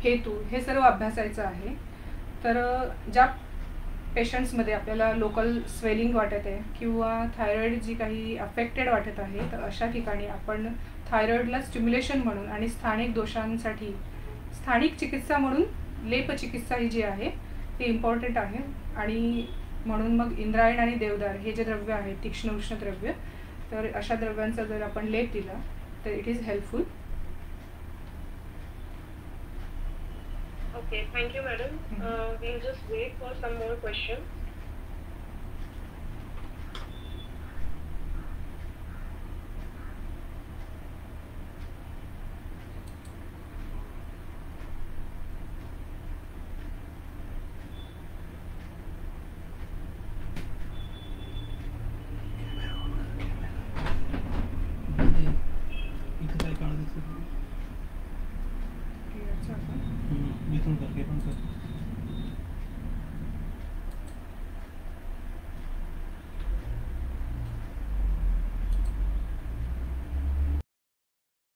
हेतू हे सर्व अभ्यासायचं आहे. तर ज्या पेशंट्समध्ये आपल्याला लोकल स्वेलिंग वाटत आहे किंवा थायरॉइड जी काही अफेक्टेड वाटत आहे, तर अशा ठिकाणी आपण थायरॉइडला स्टिम्युलेशन म्हणून आणि स्थानिक दोषांसाठी स्थानिक चिकित्सा म्हणून लेप चिकित्सा ही जी आहे ती इम्पॉर्टंट आहे. आणि म्हणून मग इंद्रायण आणि देवदार हे जे द्रव्य आहेत, तीक्ष्ण उष्ण द्रव्य, तर अशा द्रव्यांचा जर आपण लेप दिला तर it is helpful. Okay, thank you, madam. We'll just wait for some more questions. इथं काय काढा दिसत. याचा आपण इथून कर, हे पण कर.